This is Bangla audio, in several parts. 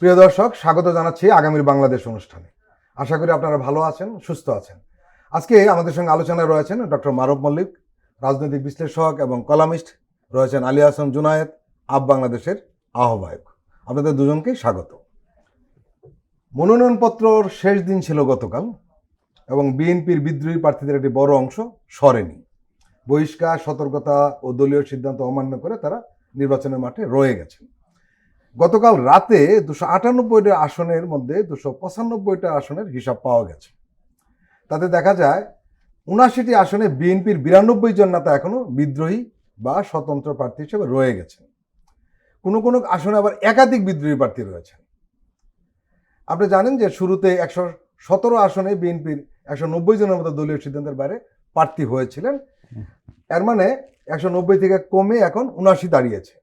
প্রিয় দর্শক, স্বাগত জানাচ্ছি আগামীর বাংলাদেশ অনুষ্ঠানে। আশা করি আপনারা ভালো আছেন, সুস্থ আছেন। আজকে আমাদের সঙ্গে আলোচনায় রয়েছেন ডক্টর মারুফ মল্লিক, রাজনৈতিক বিশ্লেষক এবং কলামিস্ট। রয়েছেন আলী হাসান জুনায়েদ, আপ বাংলাদেশের আহ্বায়ক। আপনাদের দুজনকেই স্বাগত। মনোনয়নপত্রর শেষ দিন ছিল গতকাল এবং বিএনপির বিদ্রোহী প্রার্থীদের একটি বড় অংশ সরেনি। বহিষ্কার, সতর্কতা ও দলীয় সিদ্ধান্ত অমান্য করে তারা নির্বাচনের মাঠে রয়ে গেছেন। গতকাল রাতে 298টা আসনের মধ্যে 295টা আসনের হিসাব পাওয়া গেছে। তাতে দেখা যায় 79টি আসনে বিএনপির 92 জন নেতা এখনো বিদ্রোহী বা স্বতন্ত্র প্রার্থী হিসেবে রয়ে গেছেন। কোনো কোনো আসনে আবার একাধিক বিদ্রোহী প্রার্থী রয়েছেন। আপনি জানেন যে শুরুতে 117 আসনে বিএনপির 190 জনের মতো দলীয় সিদ্ধান্তের বাইরে প্রার্থী হয়েছিলেন। এর মানে 190 থেকে কমে এখন 79 দাঁড়িয়েছে।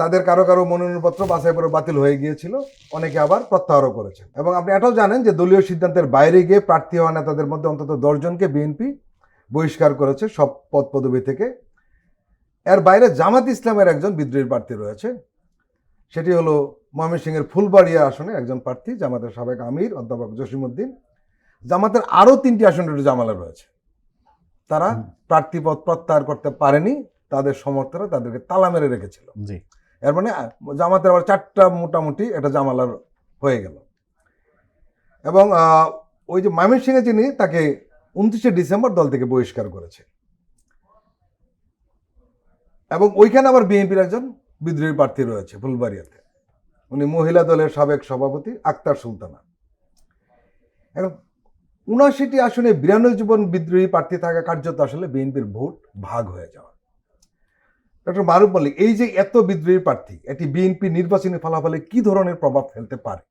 তাদের কারো কারো মনোনয়নপত্র বাছাই করে বাতিল হয়ে গিয়েছিল, অনেকে আবার প্রত্যাহারও করেছেন। এবং আপনি এটাও জানেন যে দলীয় সিদ্ধান্তের বাইরে গিয়ে প্রার্থী হওয়া নেতাদের মধ্যে অন্তত 10 জনকে বিএনপি বহিষ্কার করেছে সব পদ পদবি থেকে। এর বাইরে জামাত ইসলামের একজন বিদ্রোহী প্রার্থী রয়েছে, সেটি হলো ময়মনসিংহের ফুলবাড়িয়া আসনে একজন প্রার্থী, জামাতের সাবেক আমির অধ্যাপক জসিমউদ্দিন। জামাতের আরও 3টি আসনে একটু ঝামেলা রয়েছে, তারা প্রার্থীপদ প্রত্যাহার করতে পারেনি, তাদের সমর্থকরা তাদেরকে তালা মেরে রেখেছিল। এর মানে জামাতের আবার 4টা মোটামুটি একটা জামালার হয়ে গেল। এবং ওই যে ময়মনসিংহে যিনি, তাকে 29শে ডিসেম্বর দল থেকে বহিষ্কার করেছে। এবং ওইখানে আবার বিএনপির একজন বিদ্রোহী প্রার্থী রয়েছে ফুলবাড়িয়াতে, উনি মহিলা দলের সাবেক সভাপতি আক্তার সুলতানা। এখন 79টি আসনে 92 জন বিদ্রোহী প্রার্থী থাকা কার্যত আসলে বিএনপির ভোট ভাগ হয়ে যাওয়া। ডক্টর মারুফ মল্লিক, এই যে এত বিদ্রোহী প্রার্থী, এটি বিএনপি নির্বাচনী ফলাফলে কি ধরনের প্রভাব ফেলতে পারে?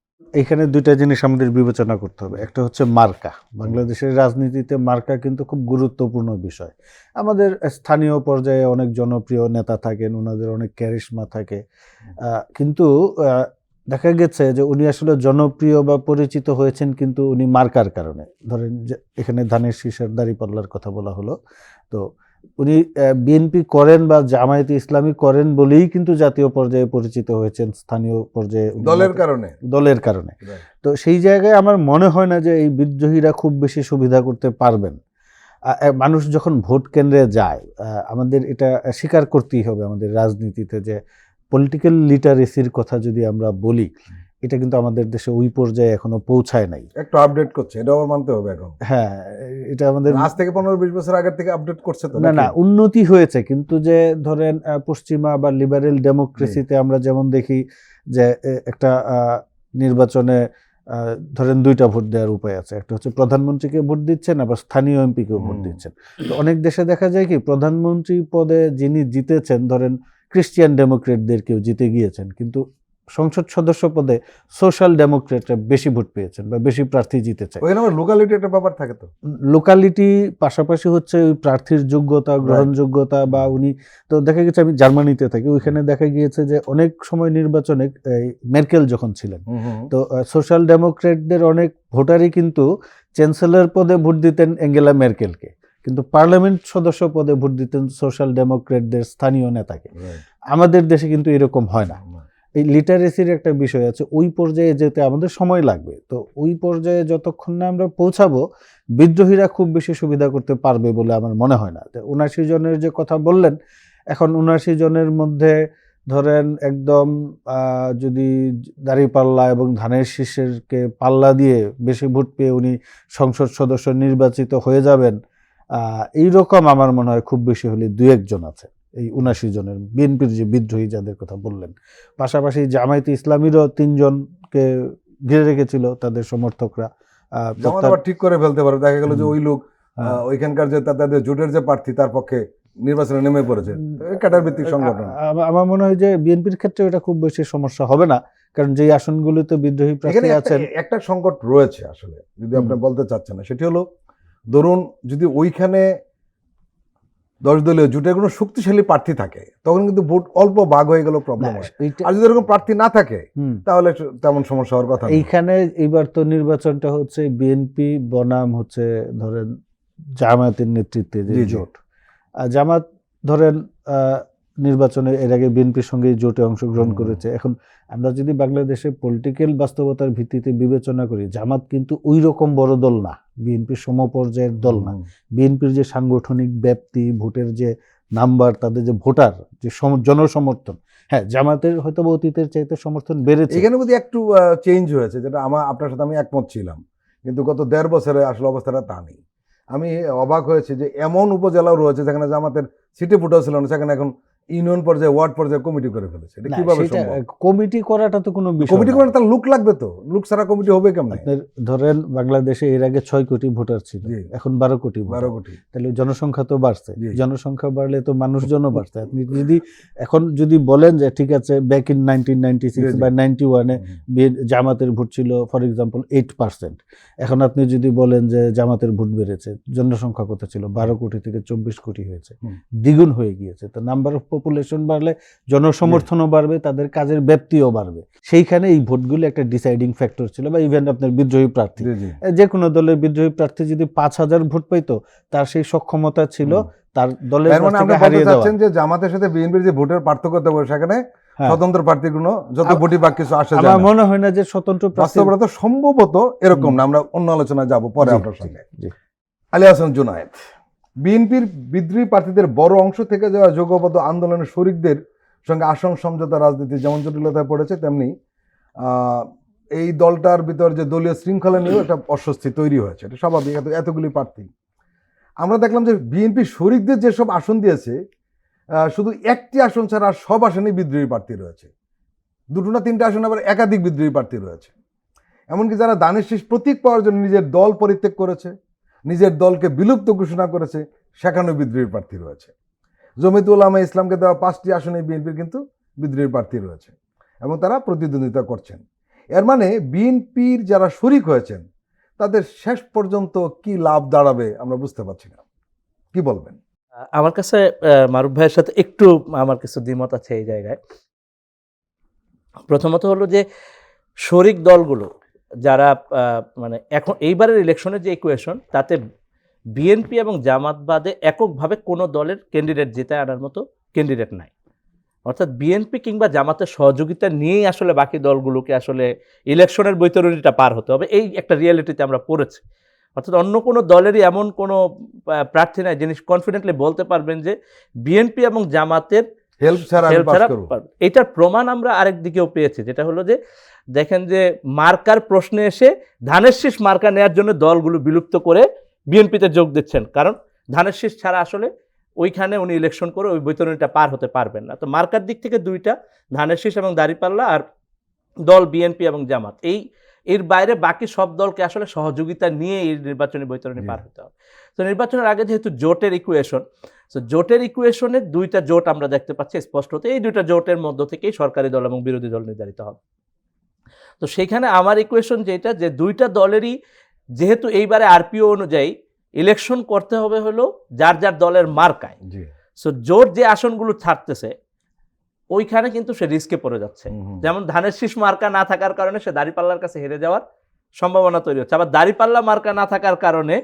এখানে দুইটা জিনিস আমাদের বিবেচনা করতে হবে। একটা হচ্ছে মার্কা। বাংলাদেশের রাজনীতিতে মার্কা কিন্তু খুব গুরুত্বপূর্ণ বিষয়। আমাদের স্থানীয় পর্যায়ে অনেক জনপ্রিয় নেতা থাকেন, ওনাদের অনেক ক্যারিশমা থাকে, কিন্তু দেখা গেছে যে উনি আসলে জনপ্রিয় বা পরিচিত হয়েছেন কিন্তু উনি মার্কার কারণে। ধরেন যে এখানে ধানের শীষের দাঁড়িপাল্লার কথা বলা হলো, তো উনি বিএনপি করেন বা জামায়াতে ইসলামী করেন বলেই কিন্তু জাতীয় পর্যায়ে পরিচিত হয়েছেন, স্থানীয় পর্যায়ে দলের কারণে। তো সেই জায়গায় আমার মনে হয় না যে এই বিদ্রোহীরা খুব বেশি সুবিধা করতে পারবেন। মানুষ যখন ভোট কেন্দ্রে যায়, আমাদের এটা স্বীকার করতেই হবে আমাদের রাজনীতিতে যে পলিটিক্যাল লিটারেসির কথা যদি আমরা বলি, এটা কিন্তু আমাদের দেশে ওই পর্যায়ে এখনো পৌঁছায় নাই। একটু আপডেট করছে, এটাও মানতে হবে এখন। হ্যাঁ, এটা আমাদের আজ থেকে 15-20 বছর আগের থেকে আপডেট করছে তো না, উন্নতি হয়েছে, কিন্তু যে ধরেন পশ্চিমা বা লিবারেল ডেমোক্রেসিতে আমরা যেমন দেখি যে একটা নির্বাচনে ধরেন 2টা ভোট দেওয়ার উপায় আছে। একটা হচ্ছে প্রধানমন্ত্রীকে ভোট দিচ্ছেন, আবার স্থানীয় এমপিকেও ভোট দিচ্ছেন। তো অনেক দেশে দেখা যায় কি, প্রধানমন্ত্রী পদে যিনি জিতেছেন, ধরেন ক্রিশ্চিয়ান ডেমোক্রেটদেরকেও জিতে গিয়েছেন, কিন্তু সংসদ সদস্য পদে সোশ্যাল ডেমোক্রেটরা বেশি ভোট পেয়েছেন বা বেশি প্রার্থী জিতেছে। ওইখানে আবার লোকালিটি একটা ব্যাপার থাকে, তো লোকালিটি পাশাপাশি হচ্ছে ওই প্রার্থীর যোগ্যতা, গ্রহণযোগ্যতা, বা উনি তো দেখা গেছে, আমি জার্মানিতে থাকি, ওইখানে দেখা গিয়েছে যে অনেক সময় নির্বাচনে মেরকেল যখন ছিলেন, তো সোশ্যাল ডেমোক্রেটদের অনেক ভোটারই কিন্তু চ্যান্সেলর পদে ভোট দিতেন অ্যাঙ্গেলা মেরকেলকে, কিন্তু পার্লামেন্ট সদস্য পদে ভোট দিতেন সোশ্যাল ডেমোক্রেটদের স্থানীয় নেতাকে। আমাদের দেশে কিন্তু এরকম হয় না। এই লিটারেসির একটা বিষয় আছে, ওই পর্যায়ে যেতে আমাদের সময় লাগবে। তো ওই পর্যায়ে যতক্ষণ না আমরা পৌঁছাবো, বিদ্রোহীরা খুব বেশি সুবিধা করতে পারবে বলে আমার মনে হয় না। 79 জনের যে কথা বললেন, এখন 79 জনের মধ্যে ধরেন একদম যদি দাঁড়িপাল্লা এবং ধানের শীষেরকে পাল্লা দিয়ে বেশি ভোট পেয়ে উনি সংসদ সদস্য নির্বাচিত হয়ে যাবেন, এইরকম আমার মনে হয় খুব বেশি হলে 2-1 জন আছে এই 79 জনের, বিএনপির যে বিদ্রোহী যাদের কথা বললেন। পাশাপাশি জামায়াতে ইসলামীরও 3 জনকে ঘিরে রেখেছিল তাদের সমর্থকরা। ঠিক করে ফেলতে পারে, দেখা গেল যে ওই লোক ওইখানকার যে তাদের জোটের যে প্রার্থী, তার পক্ষে নির্বাচনে নেমে পড়েছে, ক্যাডার ভিত্তিক সংগঠন। আমার মনে হয় যে বিএনপির ক্ষেত্রে এটা খুব বেশি সমস্যা হবে না, কারণ যে আসনগুলোতে বিদ্রোহী প্রার্থী আছেন। একটা সংকট রয়েছে আসলে, যদি আপনি বলতে চাচ্ছেন না, সেটি হলো ধরুন যদি ওইখানে 10 দলীয় জোটের কোনো শক্তিশালী প্রার্থী থাকে, তখন কিন্তু ভোট অল্প ভাগ হয়ে গেল, প্রবলেম হয়। আর যদি এরকম প্রার্থী না থাকে, তাহলে তেমন সমস্যা হওয়ার কথা। এইখানে এইবার তো নির্বাচনটা হচ্ছে বিএনপি বনাম হচ্ছে ধরেন জামায়াতের নেতৃত্বে যে জোট। জামাত ধরেন নির্বাচনে এর আগে বিএনপির সঙ্গে জোটে অংশগ্রহণ করেছে। এখন আমরা যদি বাংলাদেশে পলিটিক্যাল বাস্তবতার ভিত্তিতে বিবেচনা করি, জামাত কিন্তু ওই রকম বড় দল না, বিএনপির সমপর্যায়ের দল না। বিএনপির যে সাংগঠনিক ব্যাপ্তি, ভোটের যে নাম্বার, তাদের যে ভোটার যে জনসমর্থন, হ্যাঁ জামাতের হয়তো অতীতের চাইতে সমর্থন বেড়েছে। এখানে বুঝি একটু চেঞ্জ হয়েছে, যেটা আপনার সাথে আমি একমত ছিলাম, কিন্তু গত 1.5 বছরে আসলে অবস্থাটা তা নেই। আমি অবাক হয়েছি যে এমন উপজেলাও রয়েছে যেখানে জামাতের সিটি ফুটাও ছিল না, সেখানে এখন ইউনিয়ন পর্যায়ে, ওয়ার্ড পর্যায়ে কমিটি করে ফেলেছে। এটা কিভাবে সম্ভব? কমিটি করাটা তো কোনো বিষয় কমিটি না। করে তার লুক লাগবে তো, লুক ছাড়া কমিটি হবে কেমন? আপনার ধরেন বাংলাদেশে এর আগে 6 কোটি ভোটার ছিল, জি। এখন 12 কোটি 12 কোটি। তাহলে জনসংখ্যা তো বাড়ছে। জি। জনসংখ্যা বাড়লে তো মানুষজনও বাড়ছে। আপনি এখন যদি বলেন যে ঠিক আছে ব্যাক ইন 1996 জি, জি। বা 91-এ জামাতের ভোট ছিল ফর এক্সাম্পল 8%, এখন আপনি যদি বলেন যে জামাতের ভোট বেড়েছে, জনসংখ্যা কত ছিল? 12 কোটি থেকে 24 কোটি হয়েছে, দ্বিগুণ হয়ে গিয়েছে। তো নাম্বার অফ পপুলেশন বাড়লে জনসমর্থনও বাড়বে, তাদের কাজের ব্যাপ্তিও বাড়বে। সেইখানে এই ভোটগুলো একটা ডিসাইডিং ফ্যাক্টর ছিল। বা ইভেন আপনার বিদ্রোহী প্রার্থী, জি, জি। যে কোনো দলের বিদ্রোহী প্রার্থী যদি 5000 ভোট পাইতো, তার সেই সক্ষমতা ছিল তার দলের এর মানে কাছ আপনি থেকে বলতে হারিয়ে দেওয়া। চাচ্ছেন যে জামাতের সাথে বিএনপির যে ভোটের পার্থক্য থাকবে, সেখানে হ্যাঁ। স্বতন্ত্র প্রার্থীর কোনো যত ভোটই বা কিছু আসে যায় আমার না। মনে হয় না যে স্বতন্ত্র প্রার্থী। বাস্তবতা সম্ভবত এরকম না, আমরা অন্য আলোচনায় যাব পরে আপনার সঙ্গে। আলী হাসান জুনায়েদ, বিএনপির বিদ্রোহী প্রার্থীদের বড় অংশ থেকে যাওয়া যোগবদ্ধ আন্দোলনের শরিকদের সঙ্গে আসন সমঝোতা রাজনীতি যেমন জটিলতায় পড়েছে, তেমনি এই দলটার ভিতর যে দলীয় শৃঙ্খলা নিয়েও একটা অস্বস্তি তৈরি হয়েছে। এটা স্বাভাবিক, এতগুলি প্রার্থী। আমরা দেখলাম যে বিএনপি শরিকদের যেসব আসন দিয়েছে, শুধু একটি আসন ছাড়া আর সব আসনেই বিদ্রোহী প্রার্থী রয়েছে। 2 না 3টে আসনে আবার একাধিক বিদ্রোহী প্রার্থী রয়েছে। এমনকি যারা দানের শীষ প্রতীক পাওয়ার জন্য নিজের দল পরিত্যাগ করেছে, নিজের দলকে বিলুপ্ত ঘোষণা করেছে, সেখানেও বিদ্রোহী প্রার্থী রয়েছে। জমিয়তুল উলামা ইসলামকে দেওয়া 5টি আসনে বিএনপির কিন্তু বিদ্রোহী প্রার্থী রয়েছে এবং তারা প্রতিদ্বন্দ্বিতা করছেন। এর মানে বিএনপির যারা শরিক হয়েছেন তাদের শেষ পর্যন্ত কি লাভ দাঁড়াবে আমরা বুঝতে পারছি না। কি বলবেন? আমার কাছে মারুফ ভাইয়ের সাথে একটু আমার কিছু দ্বিমত আছে এই জায়গায়। প্রথমত হলো যে শরিক দলগুলো যারা মানে এখন এইবারের ইলেকশনের যে ইকুয়েশন, তাতে বিএনপি এবং জামাত বাদে এককভাবে কোনো দলের ক্যান্ডিডেট জিতে আনার মতো ক্যান্ডিডেট নাই। অর্থাৎ বিএনপি কিংবা জামাতের সহযোগিতা নিয়েই আসলে বাকি দলগুলোকে আসলে ইলেকশনের বৈতরণীটা পার হতে হবে, এই একটা রিয়েলিটিতে আমরা পড়েছি। অর্থাৎ অন্য কোনো দলেরই এমন কোনো প্রার্থী নাই যিনি কনফিডেন্টলি বলতে পারবেন যে বিএনপি এবং জামাতের হেল্প ছাড়া এটার প্রমাণ আমরা আরেক দিকেও পেয়েছি, যেটা হলো যে দেখেন যে মার্কার প্রশ্নে এসে ধানের শীষ মার্কা নেওয়ার জন্য দলগুলো বিলুপ্ত করে বিএনপিতে যোগ দিচ্ছেন, কারণ ধানের শীষ ছাড়া আসলে ওইখানে উনি ইলেকশন করে ওই বৈতরণীটা পার হতে পারবেন না। তো মার্কার দিক থেকে দুইটা, ধানের শীষ এবং দাঁড়িপাল্লা, আর দল বিএনপি এবং জামাত, এর বাইরে বাকি সব দলকে আসলে সহযোগিতা নিয়ে এই নির্বাচনী বৈতরণী পার হতে হবে। তো নির্বাচনের আগে যেহেতু জোটের ইকুয়েশন, তো জোটের ইকুয়েশনে 2টা জোট আমরা দেখতে পাচ্ছি স্পষ্টত। এই 2টা জোটের মধ্য থেকেই সরকারি দল এবং বিরোধী দল নির্ধারিত হবে। তো সেইখানে আমার ইকুয়েশন যেটা, যে 2টা দলেরই যেহেতু এইবারে আরপিও অনুযায়ী ইলেকশন করতে হবে হলো যার যার দলের মার্কায়, সো জোট যে আসনগুলো ছাড়তেছে ওইখানে কিন্তু সে রিস্কে পড়ে যাচ্ছে। যেমন ধানের শীষ মার্কা না থাকার কারণে সে দাঁড়িপাল্লার কাছে হেরে যাওয়ার সম্ভাবনা তৈরি হচ্ছে, আবার দাঁড়িপাল্লা মার্কা না থাকার কারণে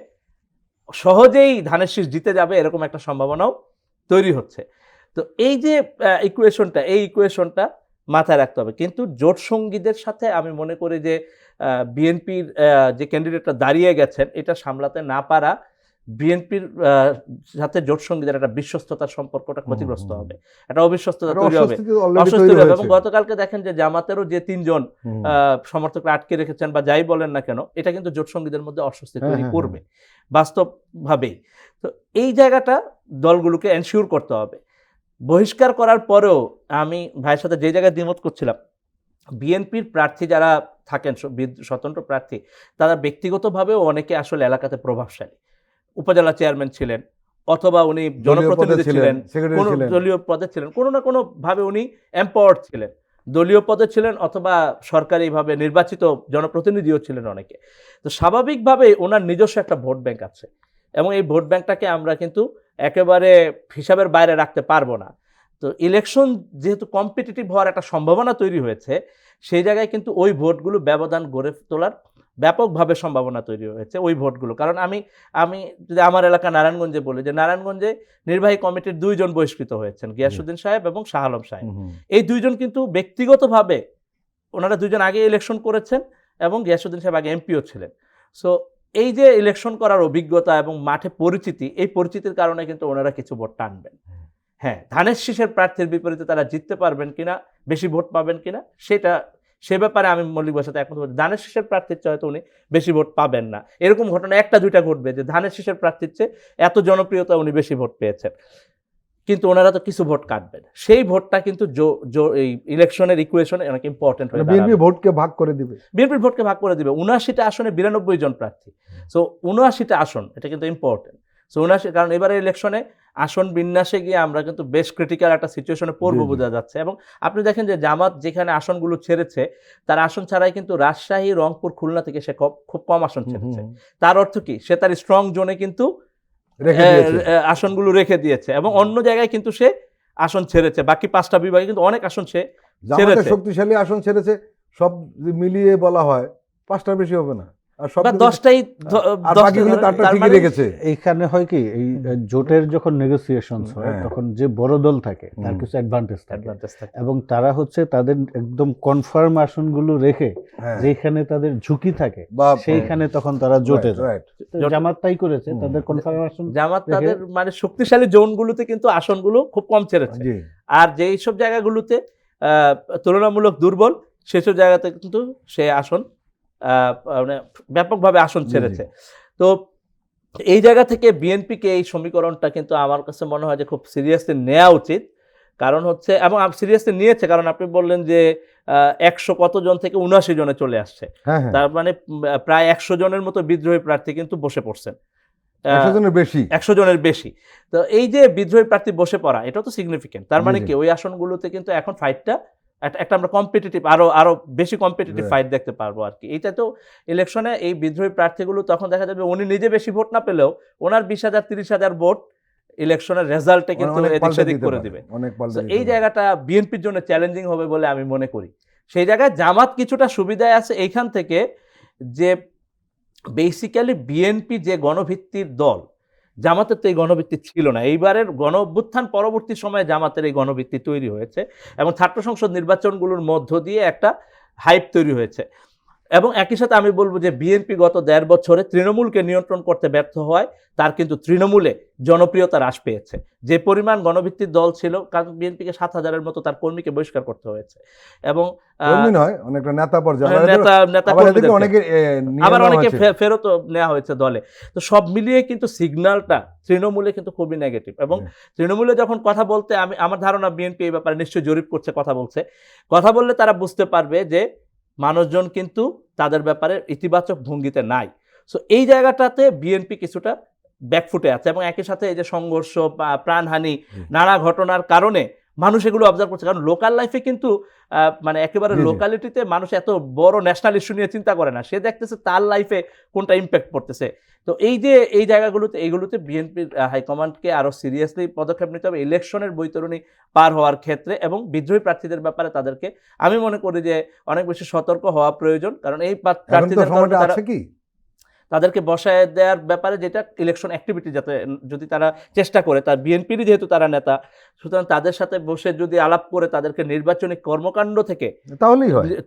সহজেই ধানের শীষ জিতে যাবে এরকম একটা সম্ভাবনাও তৈরি হচ্ছে। তো এই যে ইকুয়েশনটা, এই ইকুয়েশনটা মাথায় রাখতে হবে। কিন্তু জোট সঙ্গীদের সাথে আমি মনে করি যে বিএনপির যে ক্যান্ডিডেটটা দাঁড়িয়ে গেছেন, এটা সামলাতে না পারা বিএনপির সাথে জোট সঙ্গীদের একটা বিশ্বস্ততার সম্পর্কটা ক্ষতিগ্রস্ত হবে, একটা অবিশ্বস্ততা তৈরি হবে, অস্বস্তি হবে। এবং গতকালকে দেখেন যে জামাতেরও যে 3 জন সমর্থকরা আটকে রেখেছেন বা যাই বলেন না কেন, এটা কিন্তু জোট সঙ্গীদের মধ্যে অস্বস্তি তৈরি করবে বাস্তবভাবেই। তো এই জায়গাটা দলগুলোকে এনশিওর করতে হবে। বহিষ্কার করার পরেও আমি ভাইয়ের সাথে যে জায়গায় দ্বিমত করছিলাম, বিএনপির প্রার্থী যারা থাকেন স্বতন্ত্র প্রার্থী, তারা ব্যক্তিগতভাবেও অনেকে আসলে এলাকাতে প্রভাবশালী, উপজেলা চেয়ারম্যান ছিলেন অথবা উনি জনপ্রতিনিধি ছিলেন, কোন দলীয় পদে ছিলেন, কোনো না কোনো ভাবে উনি এম্পাওয়ার্ড ছিলেন, দলীয় পদে ছিলেন অথবা সরকারিভাবে নির্বাচিত জনপ্রতিনিধিও ছিলেন অনেকে। তো স্বাভাবিকভাবে ওনার নিজস্ব একটা ভোট ব্যাংক আছে এবং এই ভোট ব্যাংকটাকে আমরা কিন্তু একেবারে হিসাবের বাইরে রাখতে পারবো না। তো ইলেকশন যেহেতু কম্পিটিটিভ হওয়ার একটা সম্ভাবনা তৈরি হয়েছে, সেই জায়গায় কিন্তু ওই ভোটগুলো ব্যবধান গড়ে তোলার ব্যাপকভাবে সম্ভাবনা তৈরি হয়েছে ওই ভোটগুলো। কারণ আমি যদি আমার এলাকা নারায়ণগঞ্জে বলি, যে নারায়ণগঞ্জে নির্বাহী কমিটির 2 জন বহিষ্কৃত হয়েছেন, গিয়াসউদ্দিন সাহেব এবং শাহ আলম সাহেব। এই 2 জন কিন্তু ব্যক্তিগতভাবে ওনারা 2 জন আগে ইলেকশন করেছেন এবং গিয়াসউদ্দিন সাহেব আগে এমপিও ছিলেন। সো এই যে ইলেকশন করার অভিজ্ঞতা এবং মাঠে পরিচিতি, এই পরিচিতির কারণে কিন্তু ওনারা কিছু ভোট টানবেন। হ্যাঁ, ধানের শীষের প্রার্থীর বিপরীতে তারা জিততে পারবেন কিনা, বেশি ভোট পাবেন কিনা, সে ব্যাপারে আমি মৌলিক ভাষাতে একমত। ধানের শীষের প্রার্থীর চেয়ে হয়তো উনি বেশি ভোট পাবেন না, এরকম ঘটনা 1-2টা ঘটবে যে ধানের শীষের প্রার্থীর চেয়ে এত জনপ্রিয়তা উনি বেশি ভোট পেয়েছেন, কিন্তু ওনারা তো কিছু ভোট কাটবেন। সেই ভোটটা কিন্তু এই ইলেকশনের ইকুয়েশনে অনেক ইম্পর্টেন্ট হয়ে বিএনপি ভোটকে ভাগ করে দিবে, বিএনপির ভোটকে ভাগ করে দিবে। 79টা আসনে 92 জন প্রার্থী। সো 79টা আসন, এটা কিন্তু ইম্পর্টেন্ট। সো 79, কারণ এবারে ইলেকশনে আসন বিন্যাসে গিয়ে আমরা কিন্তু বেশ ক্রিটিক্যাল একটা সিচুয়েশনে পড়বো বোঝা যাচ্ছে। এবং আপনি দেখেন যে জামাত যেখানে আসনগুলো ছেড়েছে, তার আসন ছাড়াই কিন্তু রাজশাহী, রংপুর, খুলনা থেকে সে খুব কম আসন ছেড়েছে। তার অর্থ কি? সে তার স্ট্রং জোনে কিন্তু আসনগুলো রেখে দিয়েছে এবং অন্য জায়গায় কিন্তু সে আসন ছেড়েছে। বাকি 5টা বিভাগে কিন্তু অনেক আসন সে ছেড়েছে। শক্তিশালী আসন ছেড়েছে, সব মিলিয়ে বলা হয় 5টার বেশি হবে না, আর সব 10টাই রেখেছে। এইখানে হয় কি, এই জোটের যখন নেগোসিয়েশন হয় তখন যে বড় দল থাকে তার কিছু অ্যাডভান্টেজ থাকে, এবং তারা হচ্ছে তাদের একদম কনফার্ম আসনগুলো রেখে যেখানে তাদের ঝুঁকি থাকে সেইখানে তখন তারা জোটে যায়। জামাত তাই করেছে, তাদের কনফার্ম আসন, জামাত তাদের মানে শক্তিশালী জোনগুলোতে কিন্তু আসনগুলো খুব কম ছেড়েছে, আর যেই সব জায়গাগুলোতে তুলনামূলক দুর্বল সেসব জায়গাতে কিন্তু সে আসন মানে ব্যাপকভাবে আসন ছেড়েছে। তো এই জায়গা থেকে বিএনপিকে এই সমীকরণটা কিন্তু আমার কাছে মনে হয় যে খুব সিরিয়াসলি নেওয়া উচিত। কারণ হচ্ছে, এবং সিরিয়াসলি নিয়েছে, কারণ আপনি বললেন যে 100 কতজন থেকে 79 জনে চলে আসছে, তার মানে প্রায় 100 জনের মতো বিদ্রোহী প্রার্থী কিন্তু বসে পড়ছেন, 100 জনের বেশি। তো এই যে বিদ্রোহী প্রার্থী বসে পড়া, এটা তো সিগনিফিকেন্ট। তার মানে কি, ওই আসনগুলোতে কিন্তু এখন ফাইটটা একটা আমরা কম্পিটিটিভ, আরো বেশি কম্পিটিটিভ ফাইট দেখতে পারবো আর কি। এইটা তো ইলেকশনে এই বিদ্রোহী প্রার্থীগুলো তখন দেখা যাবে উনি নিজে বেশি ভোট না পেলেও ওনার 20,000-30,000 ভোট ইলেকশনের রেজাল্টে কিন্তু এদিক সেদিক করে দিবে। এই জায়গাটা বিএনপির জন্য চ্যালেঞ্জিং হবে বলে আমি মনে করি। সেই জায়গায় জামাত কিছুটা সুবিধায় আছে এইখান থেকে, যে বেসিক্যালি বিএনপি যে গণভিত্তির দল, জামাতের তো এই গণভিত্তি ছিল না। এইবারের গণ অভ্যুত্থান পরবর্তী সময়ে জামাতের এই গণভিত্তি তৈরি হয়েছে এবং ছাত্র সংসদ নির্বাচনগুলোর মধ্য দিয়ে একটা হাইপ তৈরি হয়েছে। এবং একই সাথে আমি বলবো যে বিএনপি গত 1.5 বছরে তৃণমূলকে নিয়ন্ত্রণ করতে ব্যর্থ হয়, তার কিন্তু তৃণমূলে জনপ্রিয়তা হ্রাস পেয়েছে। যে পরিমাণ গণভিত্তির দল ছিল, কারণ বিএনপিকে 7,000-এর মতো তার কর্মীকে বহিষ্কার করতে হয়েছে, এবং আবার অনেকে ফেরত নেওয়া হয়েছে দলে। তো সব মিলিয়ে কিন্তু সিগন্যালটা তৃণমূলে কিন্তু খুবই নেগেটিভ। এবং তৃণমূলে যখন কথা বলতে, আমার ধারণা বিএনপি এই ব্যাপারে নিশ্চয়ই জরিপ করছে, কথা বললে তারা বুঝতে পারবে যে মানুষজন কিন্তু তাদের ব্যাপারে ইতিবাচক ভঙ্গিতে নাই। সো এই জায়গাটাতে বিএনপি কিছুটা ব্যাকফুটে আছে, এবং একই সাথে এই যে সংঘর্ষ, প্রাণহানি, নানা ঘটনার কারণে মানুষ এগুলো অবজার্ভ করছে। কারণ লোকাল লাইফে কিন্তু মানে একেবারে লোকালিটিতে মানুষ এত বড় ন্যাশনাল ইস্যু নিয়ে চিন্তা করে না, সে দেখতেছে তার লাইফে কোনটা ইম্প্যাক্ট পড়তেছে। তো এই জায়গাগুলোতে বিএনপির হাইকমান্ডকে আরো সিরিয়াসলি পদক্ষেপ নিতে হবে ইলেকশনের বৈতরণী পার হওয়ার ক্ষেত্রে, এবং বিদ্রোহী প্রার্থীদের ব্যাপারে তাদেরকে আমি মনে করি যে অনেক বেশি সতর্ক হওয়া প্রয়োজন। কারণ এই প্রার্থীদের তাদেরকে বসায় দেওয়ার ব্যাপারে, যেটা ইলেকশন অ্যাক্টিভিটি, যাতে যদি তারা চেষ্টা করে, তার বিএনপিরই যেহেতু তারা নেতা, সুতরাং তাদের সাথে বসে যদি আলাপ করে তাদেরকে নির্বাচনী কর্মকাণ্ড থেকে,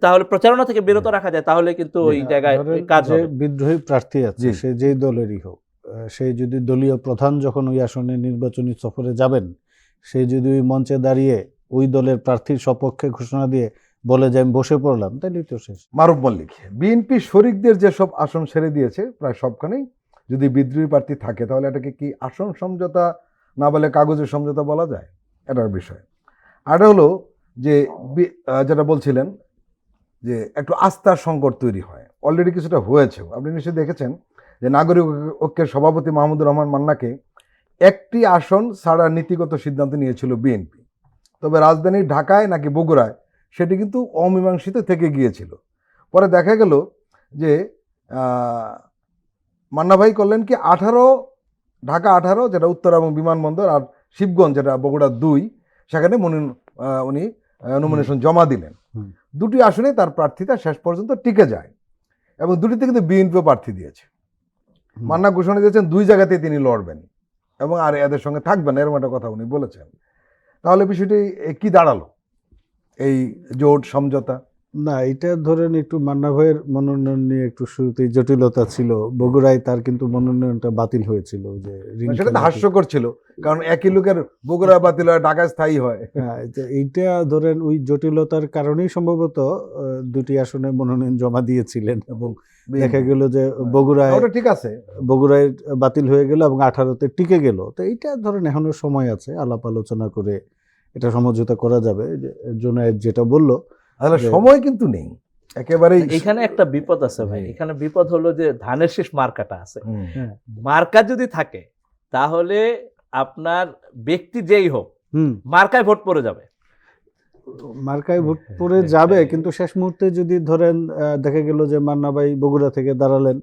তাহলে প্রচারণা থেকে বিরত রাখা যায়, তাহলে কিন্তু ওই জায়গায় কাজ হবে। বিদ্রোহী প্রার্থী আছে, সে যেই দলেরই হোক, সে যদি দলীয় প্রধান যখন ওই আসনে নির্বাচনী সফরে যাবেন, সে যদি ওই মঞ্চে দাঁড়িয়ে ওই দলের প্রার্থীর সপক্ষে ঘোষণা দিয়ে বলে যে আমি বসে পড়লাম, তাহলেই তো শেষ। মারুফ মল্লিক, বিএনপি শরিকদের যেসব আসন ছেড়ে দিয়েছে প্রায় সবখানেই যদি বিদ্রোহী প্রার্থী থাকে, তাহলে এটাকে কি আসন সমঝোতা না বলে কাগজের সমঝোতা বলা যায়? এটার বিষয়। আর এটা হলো যে যেটা বলছিলেন যে একটু আস্থার সংকট তৈরি হয়, অলরেডি কিছুটা হয়েছেও। আপনি নিশ্চয়ই দেখেছেন যে নাগরিক ঐক্যের সভাপতি মাহমুদুর রহমান মান্নাকে একটি আসন ছাড়ার নীতিগত সিদ্ধান্ত নিয়েছিল বিএনপি, তবে রাজধানী ঢাকায় নাকি বগুড়ায় সেটি কিন্তু অমীমাংসিত থেকে গিয়েছিল। পরে দেখা গেল যে মান্না ভাই করলেন কি, ঢাকা 18, যেটা উত্তর এবং বিমানবন্দর, আর শিবগঞ্জ যেটা বগুড়া 2, সেখানে উনি নমিনেশন জমা দিলেন। দুটি আসনে তার প্রার্থিতা শেষ পর্যন্ত টিকে যায়। এবং দুটিতে কিন্তু বিএনপিও প্রার্থী দিয়েছে। মান্না ঘোষণা দিয়েছেন 2 জায়গাতেই তিনি লড়বেন এবং আর এদের সঙ্গে থাকবেন, এরকম একটা কথা উনি বলেছেন। তাহলে বিষয়টি কি দাঁড়ালো, এই জোট সমঝোতা? না, এটা ধরেন একটু মান্না ভাইয়ের মনোনয়ন নিয়ে একটু শুরুতেই জটিলতা ছিল। বগুড়ায় তার কিন্তু মনোনয়নটা বাতিল হয়েছিল, যে ঋণ সেটা তো খেলাপি। হাস্যকর ছিল, কারণ একই লোকের বগুড়া বাতিল হয়, ঢাকায় স্থায়ী হয়। হ্যাঁ, এইটা ধরেন ওই জটিলতার কারণেই সম্ভবত দুটি আসনে মনোনয়ন জমা দিয়েছিলেন এবং দেখা গেল যে বগুড়ায় ওটা ঠিক আছে, বগুড়ায় বাতিল হয়ে গেল এবং 18-তে টিকে গেল। তো এইটা ধরেন এখনো সময় আছে, আলাপ আলোচনা করে এটা সমঝোতা করা যাবে। জুনায়েদ যেটা বলল, তাহলে সময় কিন্তু নেই একেবারেই। এখানে একটা বিপদ আছে ভাই, এখানে বিপদ হলো যে ধানের শীষ মার্কাটা আছে। হ্যাঁ, মার্কা যদি থাকে তাহলে আপনার ব্যক্তি যেই হোক হুম, মার্কায় ভোট পড়ে যাবে। মার্কায় ভোট পড়ে যাবে, কিন্তু শেষ মুহূর্তে যদি ধরেন দেখা গেল যে মান্না ভাই বগুড়া থেকে দাঁড়ালেন,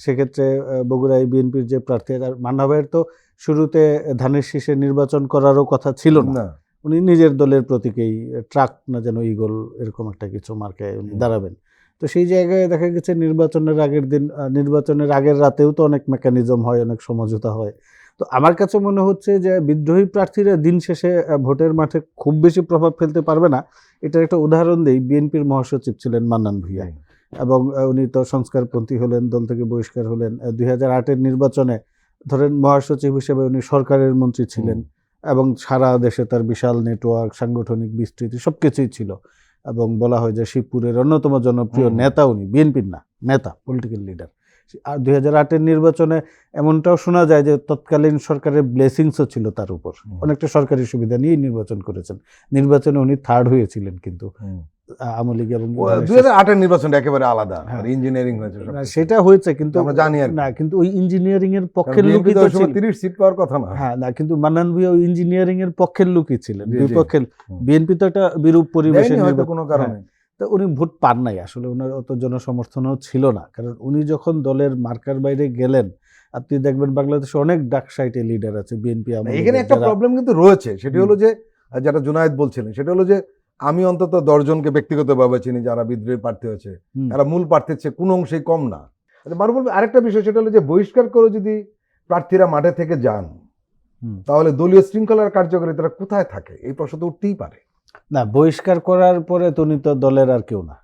সেক্ষেত্রে বগুড়ায় বিএনপির যে প্রার্থী, আর মান্না ভাইয়ের তো শুরুতে ধানের শীষে নির্বাচন করারও কথা ছিল না। উনি নিজের দলের প্রতীকেই ট্রাক না যেন ইগল এরকম একটা কিছু মার্কায় উনি দাঁড়াবেন। তো সেই জায়গায় দেখা গেছে নির্বাচনের আগের দিন, নির্বাচনের আগের রাতেও তো অনেক মেকানিজম হয়, অনেক সমঝোতা হয়। তো আমার কাছে মনে হচ্ছে যে বিদ্রোহী প্রার্থীরা দিন শেষে ভোটের মাঠে খুব বেশি প্রভাব ফেলতে পারবে না। এটার একটা উদাহরণ দেই, বিএনপির মহাসচিব ছিলেন মান্নান ভূঁইয়া এবং উনি তো সংস্কারপন্থী হলেন, দল থেকে বহিষ্কার হলেন। 2008-এর নির্বাচনে ধরেন মহাসচিব হিসেবে উনি সরকারের মন্ত্রী ছিলেন এবং সারা দেশে তার বিশাল নেটওয়ার্ক, সাংগঠনিক বিস্তৃতি সবকিছুই ছিল এবং বলা হয় যে শিবপুরের অন্যতম জনপ্রিয় নেতা উনি, বিএনপির না, নেতা, পলিটিক্যাল লিডার। আর 2008-এর নির্বাচনে এমনটাও শোনা যায় যে তৎকালীন সরকারের ব্লেসিংসও ছিল তার উপর, অনেকটা সরকারি সুবিধা নিয়ে নির্বাচন করেছেন। নির্বাচনে উনি 3rd হয়েছিলেন, কিন্তু আওয়ামী লীগ এবং 2008-এর নির্বাচনটা একেবারে আলাদা, ইঞ্জিনিয়ারিং হয়েছে সব। সেটা হয়েছে, কিন্তু আমরা জানি আর না, কিন্তু ওই ইঞ্জিনিয়ারিং এর পক্ষের লোকই তো ছিল। 30 সিট পাওয়ার কথা না। হ্যাঁ, না, কিন্তু মান্নান ভূঁইয়া ওই ইঞ্জিনিয়ারিং এর পক্ষের লোকই ছিলেন, জি, জি। বিপক্ষের। বিএনপি তো একটা বিরূপ পরিবেশে হয়তো কোনো কারণে। তো উনি ভোট পান নাই, আসলে ওনার অত জনসমর্থনও ছিল না, কারণ উনি যখন দলের মার্কার বাইরে গেলেন, আপনি দেখবেন বাংলাদেশে অনেক ডাক সাইটে লিডার আছে বিএনপি। এখানে একটা প্রবলেম কিন্তু রয়েছে, সেটি হলো যে যেটা জুনায়েদ বলছিলেন, সেটা হলো যে আমি অন্তত 10 জনকে ব্যক্তিগতভাবে চিনি যারা বিদ্রোহী প্রার্থী হয়েছে, এরা মূল প্রার্থীর চেয়ে কোনো অংশেই কম না। বারবার বলবো আরেকটা বিষয়, সেটা হলো যে বহিষ্কার করে যদি প্রার্থীরা মাঠে থেকে যান, তাহলে দলীয় শৃঙ্খলার কার্যকারিতাটা কোথায় থাকে, এই প্রশ্ন তো উঠতেই পারে। না, বহিষ্কার করার পরে তো উনি তো দলের আর কেউ না।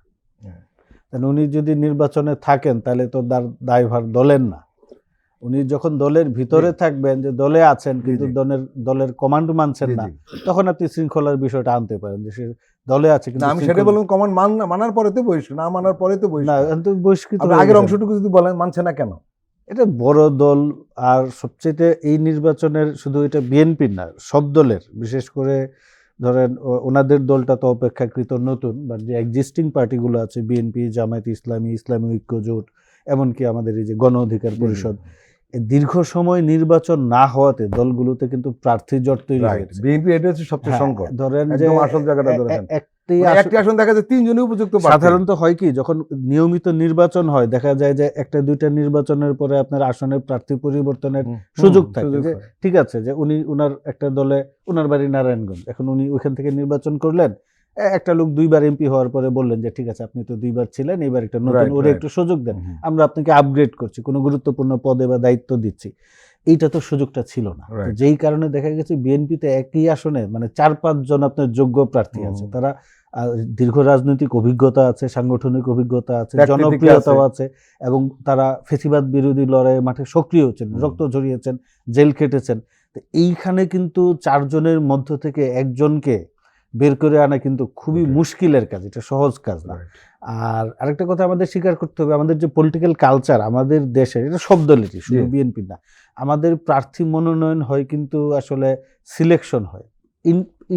উনি যদি নির্বাচনে থাকেন তাহলে তো দায়ভার দলের না। উনি যখন দলের ভিতরে থাকবেন, যে দলে আছেন কিন্তু দলের কমান্ড মানছেন না, তখন আপনি শৃঙ্খলার বিষয়টা আনতে পারেন যে সে দলে আছে কিন্তু আমি সেটা বললাম, কমান্ড মানার পরে তো বহিষ্কার, না মানার পরে তো বহিষ্কৃত। আগের অংশটুকু যদি বলেন মানছে না কেন? এটা বড় দল, আর সবচেয়ে এই নির্বাচনের শুধু এটা বিএনপির না, সব দলের, বিশেষ করে ধরেন ওনাদের দলটা তো অপেক্ষাকৃত নতুন, বাট যে এক্সিস্টিং পার্টিগুলো আছে, বিএনপি, জামায়াত ইসলামী, ইসলামী ঐক্য জোট, এমনকি আমাদের এই যে গণ অধিকার পরিষদ, দীর্ঘ সময় নির্বাচন না হওয়াতে দলগুলোতে কিন্তু প্রার্থী জট তৈরি হয়েছে। বিএনপি এটা হচ্ছে সবচেয়ে সংকট। ধরেন যে একদম আসল জায়গাটা ধরেন, একটি আসন দেখা যায় 3 জনই উপযুক্ত প্রার্থী। সাধারণত হয় কি, যখন নিয়মিত নির্বাচন হয় দেখা যায় যে একটা দুইটা নির্বাচনের পরে আপনার আসনের প্রার্থী পরিবর্তনের সুযোগ থাকে, যে ঠিক আছে যে উনি উনার একটা দলে, উনার বাড়ি নারায়ণগঞ্জ, এখন উনি ওইখান থেকে নির্বাচন করলেন, একটা লোক 2বার এমপি হওয়ার পরে বললেন যে ঠিক আছে আপনি তো 2বার ছিলেন, এবার একটা নতুন ওরে একটু সুযোগ দেন, আমরা আপনাকে আপগ্রেড করছি, কোনো গুরুত্বপূর্ণ পদে বা দায়িত্ব দিচ্ছি। এইটা তো সুযোগটা ছিল না, যেই কারণে দেখা গেছে বিএনপিতে একই আসনে মানে 4-5 জন আপনার যোগ্য প্রার্থী আছে, তারা দীর্ঘ রাজনৈতিক অভিজ্ঞতা আছে, সাংগঠনিক অভিজ্ঞতা আছে, জনপ্রিয়তাও আছে, এবং তারা ফেসিবাদ বিরোধী লড়াইয়ে মাঠে সক্রিয় হচ্ছেন, রক্ত ঝরিয়েছেন, জেল খেটেছেন। তো এইখানে কিন্তু 4 জনের মধ্য থেকে একজনকে বের করে আনা কিন্তু খুবই মুশকিলের কাজ, এটা সহজ কাজ না। আর আরেকটা কথা আমাদের স্বীকার করতে হবে, আমাদের যে পলিটিক্যাল কালচার আমাদের দেশে, এটা সব দলেরই, শুধু বিএনপি না, আমাদের প্রার্থী মনোনয়ন হয় কিন্তু আসলে সিলেকশন হয়,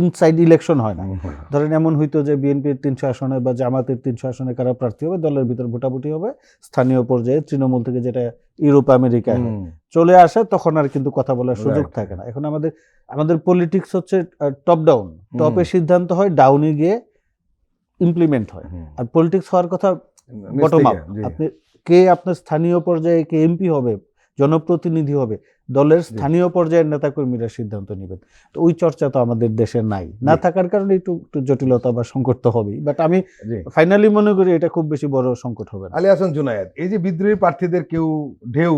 ইনসাইড ইলেকশন হয় না। ধরেন এমন হইতো যে বিএনপির 300 আসনে বা জামাতের 300 আসনে কারা প্রার্থী হবে, দলের ভিতর ভোটাভুটি হবে, স্থানীয় পর্যায়ে তৃণমূল থেকে যেটা ইউরোপ আমেরিকায় চলে আসে, তখন আর কিন্তু কথা বলার সুযোগ থাকে না। এখন আমাদের পলিটিক্স হচ্ছে টপ ডাউন, টপে সিদ্ধান্ত হয়, ডাউনে গিয়ে ইমপ্লিমেন্ট হয়। আর পলিটিক্স হওয়ার কথা বটম আপ, আপনি কে আপনার স্থানীয় পর্যায়ে কে এমপি হবে, জনপ্রতিনিধি হবে, দলের স্থানীয় পর্যায়ের নেতাকর্মীরা সিদ্ধান্ত নেবেন। তো ওই চর্চা তো আমাদের দেশে নাই, না থাকার কারণে একটু একটু জটিলতা বা সংকট তো হবেই। বাট আমি ফাইনালি মনে করি এটা খুব বেশি বড় সংকট হবে না। আলী হাসান জুনায়েদ, এই যে বিদ্রোহী প্রার্থীদের ঢেউ